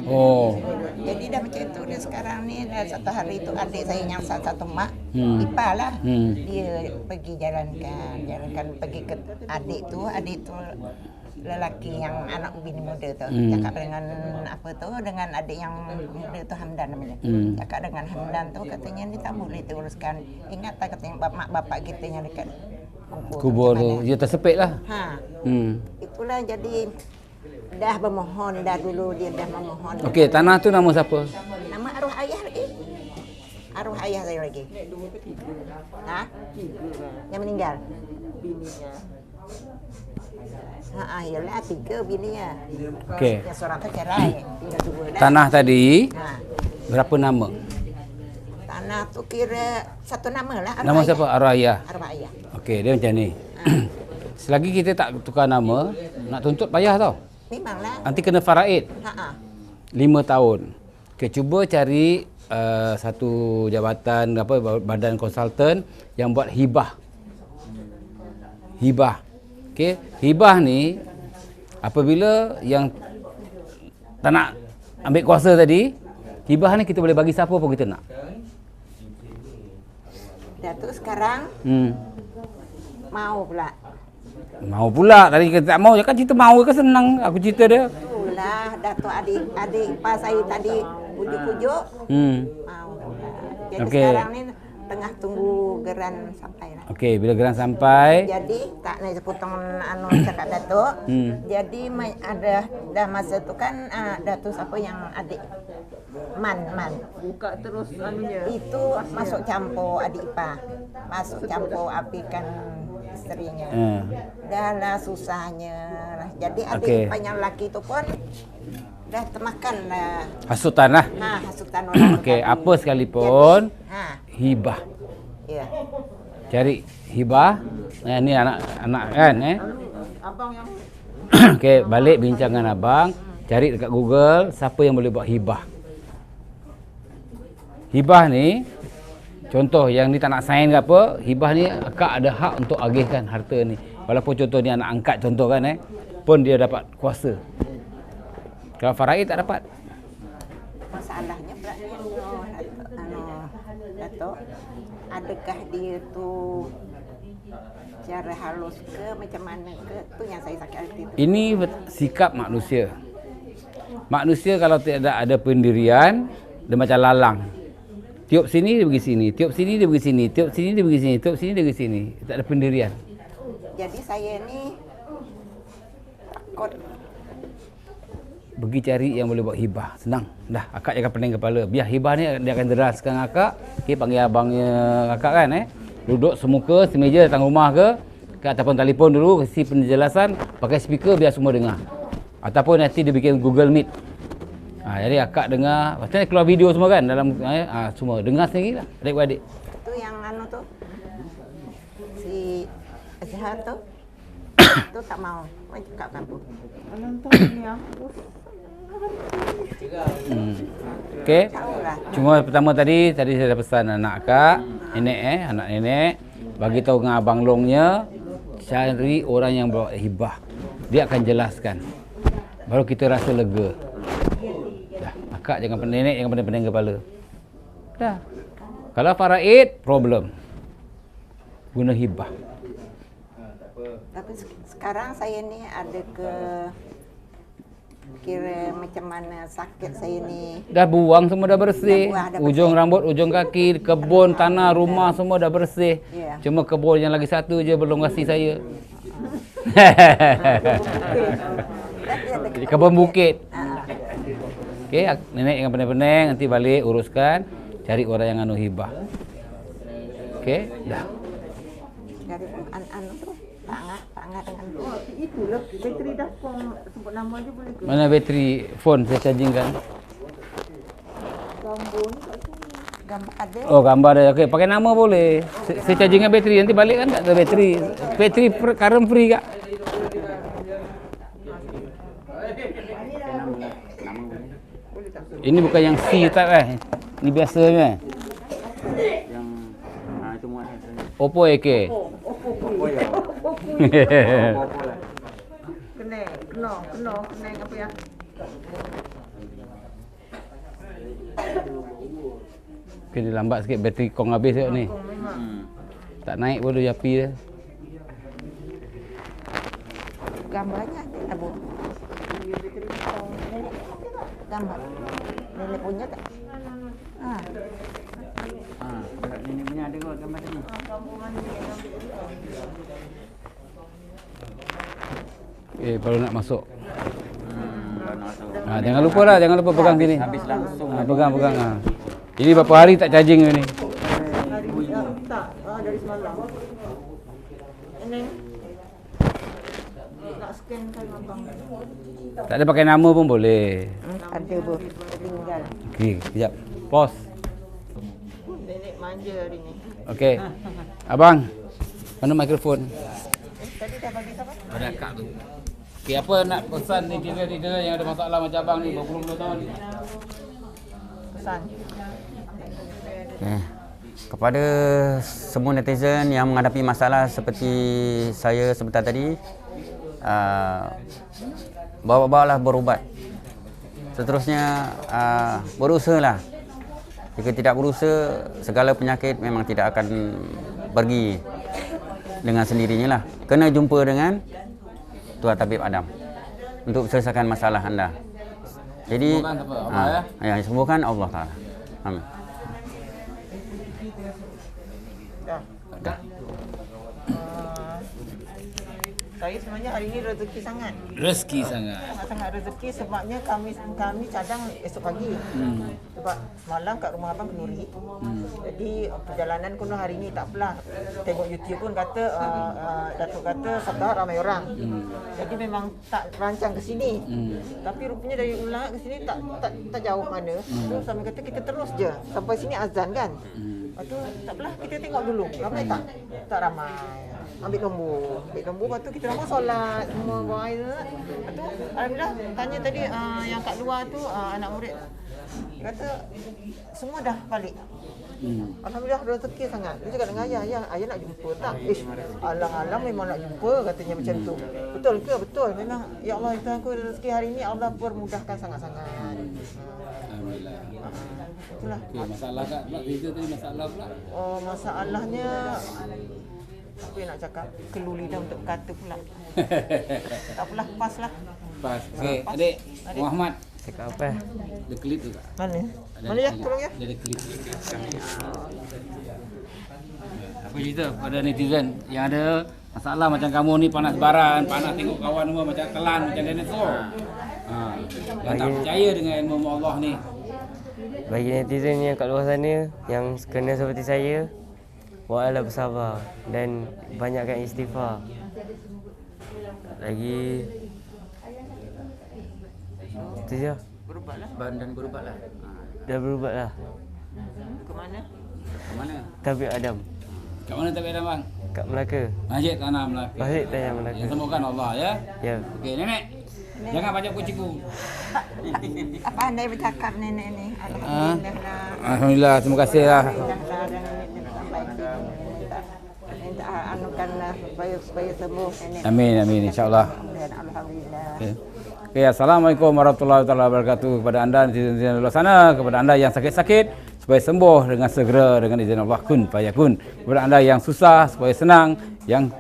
Oh. Jadi dah macam tu dia sekarang ni. Dah satu hari tu adik saya yang satu mak, ipar lah. Dia pergi jalankan pergi ke adik tu lelaki yang anak bini muda tu. Cakap dengan apa tu, dengan adik yang muda tu Hamdan namanya. Cakap dengan Hamdan tu katanya ni tak boleh teruskan. Ingat tak katanya mak bapak kita yang dekat kubur tu. Dia tersepit lah. Itulah jadi dah bermohon dah dulu dia dah memohon. Okey, tanah tu nama siapa? Nama arwah ayah lagi. Arwah ayah saya lagi. Yang meninggal. Bininya. Yalah 3 bininya. Okey. Yang seorang tu cerai, tinggal 2 dah. Tanah tadi berapa nama? Tanah tu kira satu nama lah. Nama siapa? Arwah ayah. Arwah ayah. Okey, dia macam ni. Selagi kita tak tukar nama, nak tuntut payah tau. Memanglah. Nanti kena faraid. 5 tahun. Okey, cuba cari satu jabatan badan konsultan yang buat hibah. Okey, hibah ni apabila yang tak nak ambil kuasa tadi, hibah ni kita boleh bagi siapa pun kita nak. Datuk sekarang mau pula. Mau pula. Tadi kita tak mau, kan cerita mau ke senang aku cerita dia. Itulah Datuk adik ipar saya tadi pujuk-pujuk. Mau pula. Jadi sekarang ni tengah tunggu geran sampai lah. Okey, bila geran sampai. Jadi tak nak potong cakap Datuk. Jadi ada dah masa tu kan Datuk siapa yang adik Man. Buka terus anunya. Itu masuk campur adik ipar. Masuk campur apikan isterinya. Dah lah susahnya lah. Jadi adik ipar yang lelaki tu pun dah termakan lah. Hasutan lah. Hasutan orang. Okey, apa sekalipun hibah. Ya. Cari hibah. Ni anak kan Abang yang Okey, balik bincangan abang, cari dekat Google siapa yang boleh buat hibah. Hibah ni contoh yang ni tak nak sign ke apa, hibah ni akak ada hak untuk agihkan harta ni. Walaupun contoh ni anak angkat contoh kan pun dia dapat kuasa. Kalau faraid tak dapat. Masalahnya berarti Dato', adakah dia tu cara halus ke macam mana ke, tu yang saya sakit hati tu. Ini sikap manusia. Manusia kalau tidak ada pendirian, dia macam lalang. Tiup sini dia pergi sini, tiup sini dia pergi sini, tiup sini dia pergi sini, tiup sini dia pergi sini. Tak ada pendirian. Jadi saya ni takut. Pergi cari yang boleh buat hibah. Senang. Dah, akak jangan pening kepala. Biar hibah ni dia akan deraskan akak. Okey, panggil abangnya akak kan duduk semuka, semeja datang rumah ke ataupun telefon dulu, kasi penjelasan, pakai speaker biar semua dengar. Ataupun nanti dia bikin Google Meet. Jadi akak dengar, lepas tu keluar video semua kan dalam semua dengar sendirilah adik-beradik. Tu yang tu si Azhar tu tu tak mau cakap kampung. nonton ni aku. Okey. Cuma pertama tadi saya dah pesan anak akak, anak nenek bagi tahu dengan abang Longnya cari orang yang bawa hibah. Dia akan jelaskan. Baru kita rasa lega. Dah, akak jangan nenek jangan pening-pening kepala. Dah. Kalau faraid problem. Guna hibah. Tapi sekarang saya ni ada kira macam mana sakit saya ni. Dah buang semua dah bersih. Dah Ujung rambut, ujung kaki, kebun, tanah, rumah semua dah bersih. Yeah. Cuma kebun yang lagi satu je belum kasih saya. Kebun bukit. Okey, nenek yang pening-pening nanti balik uruskan, cari orang yang anu hibah. Okey, dah. Dari anu tu, pangat dengan tu. Itulah bateri dah sebut nama dia boleh ke? Mana bateri phone saya charging kan? Gambar ni kat sini. Gambar ada. Oh, gambar dia. Okey, pakai nama boleh. Saya charging dengan bateri nanti balik kan tak ada bateri. Bateri current free kak. Ini bukan yang C tak Ini biasanya. Yang itu muat saya. Oppo AK. Oppo ya. Oppo lah. Kena apa ya? Okey, dia lambat sikit bateri kong habis tengok ni. Tak naik pun dia api dia. Gambarnya ada Bu. Gambar. Nenek punya tak? Ini punya ada kot gambar tadi. Baru nak masuk. Baru nak masuk. Jangan lupa pegang sini. Habis langsung. Pegang. Ini berapa hari tak charging ni? Tak, dari semalam. Neng nak scan kan abang. Tak ada pakai nama pun boleh. Ada Bu. Tinggal. Okey, kejap. Pause. Nenek manja hari ni. Okey. Abang, mana mikrofon? Tadi dah bagi siapa? Ada akak tu. Okey, apa nak pesan ni kita yang ada masalah macam abang ni berpuluh-puluh tahun ni? Pesan. Kepada semua netizen yang menghadapi masalah seperti saya sebentar tadi, bawa-bawalah berubat. Seterusnya berusahalah. Jika tidak berusaha, segala penyakit memang tidak akan pergi dengan sendirinya lah. Kena jumpa dengan Tuan Tabib Adam untuk selesaikan masalah anda. Jadi sembuhkan Allah Ta'ala. Amin. Dah. Saya sebenarnya hari ini rezeki sangat. Rezeki sangat. Sangat rezeki sebabnya kami cadang esok pagi. Sebab semalam kat rumah abang kenduri. Jadi perjalanan kuno hari ini tak apalah. Tengok YouTube pun kata Datuk kata Sabah ramai orang. Jadi memang tak rancang ke sini. Tapi rupanya dari Ulang ke sini tak jauh mana. Terus kami kata kita terus je sampai sini azan kan. Lepas tu tak apalah kita tengok dulu. Ramai tak? Tak ramai. Ambil nombor. Lepas tu kita nombor solat semua buat air. Lepas tu alhamdulillah tanya tadi yang kat luar tu anak murid. Dia kata semua dah balik. Alhamdulillah rezeki sangat. Dia cakap dengan ayah nak jumpa tak? Alang-alang memang nak jumpa katanya macam tu. Betul ke? Betul. Memang ya Allah itu aku rezeki hari ini Allah permudahkan sangat-sangat. Alhamdulillah. Itulah. Okey, masalah kat pula kerja tadi masalah pula. Oh, masalahnya apa yang nak cakap? Kelu lidah untuk berkata pula. Tak apalah, pas lah. Pas. Okey, adik Muhammad. Cakap apa? Ada klip tu tak? Mana? Mana ya? Tolong ya. Dia ada klip. Apa cerita pada netizen yang ada masalah macam kamu ni panas baran, panas tengok kawan semua macam kelan, macam dinosaur. Yang tak percaya dengan ilmu Allah ni. Bagi netizen yang kat luar sana yang kena seperti saya, buatlah bersabar dan banyakkan istighfar. Lagi itu je. Berubatlah. Dan berubatlah. Dah berubatlah. Ke mana? Kat mana? Tabik Adam. Kat mana Tabik Adam bang? Kat Melaka. Masjid Tanah Melaka. Masjid Tanah Melaka. Yang sembuhkan Allah ya. Ya. Okey, nenek. Jangan banyak kuciku. Apa andai bercakap nenek ni? Alhamdulillah lah. Alhamdulillah, terima kasih lah. Minta anukanlah supaya sembuh nenek. Amin, insya-Allah. Alhamdulillah. Okay, Assalamualaikum warahmatullahi wabarakatuh kepada anda netizen di luar sana, kepada anda yang sakit-sakit supaya sembuh dengan segera dengan izin Allah kun fayakun. Kepada anda yang susah supaya senang, yang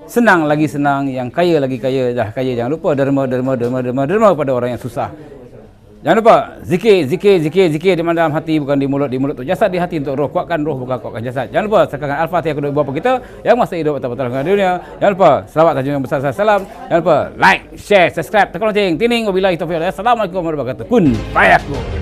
senang lagi senang, yang kaya lagi kaya, dah kaya. Jangan lupa derma kepada orang yang susah. Jangan lupa zikir di mana dalam hati bukan di mulut tu jasad, di hati untuk roh. Kuatkan roh bukan kuatkan jasad. Jangan lupa sekarang Al-Fatihah kedua bapa kita yang masih hidup atau bertahan di dunia. Jangan lupa selawat tajam yang besar salam. Jangan lupa like, share, subscribe, tekan lonceng, tining. Wabillahi taufiq. Assalamualaikum warahmatullahi wabarakatuh. Kun fayakun.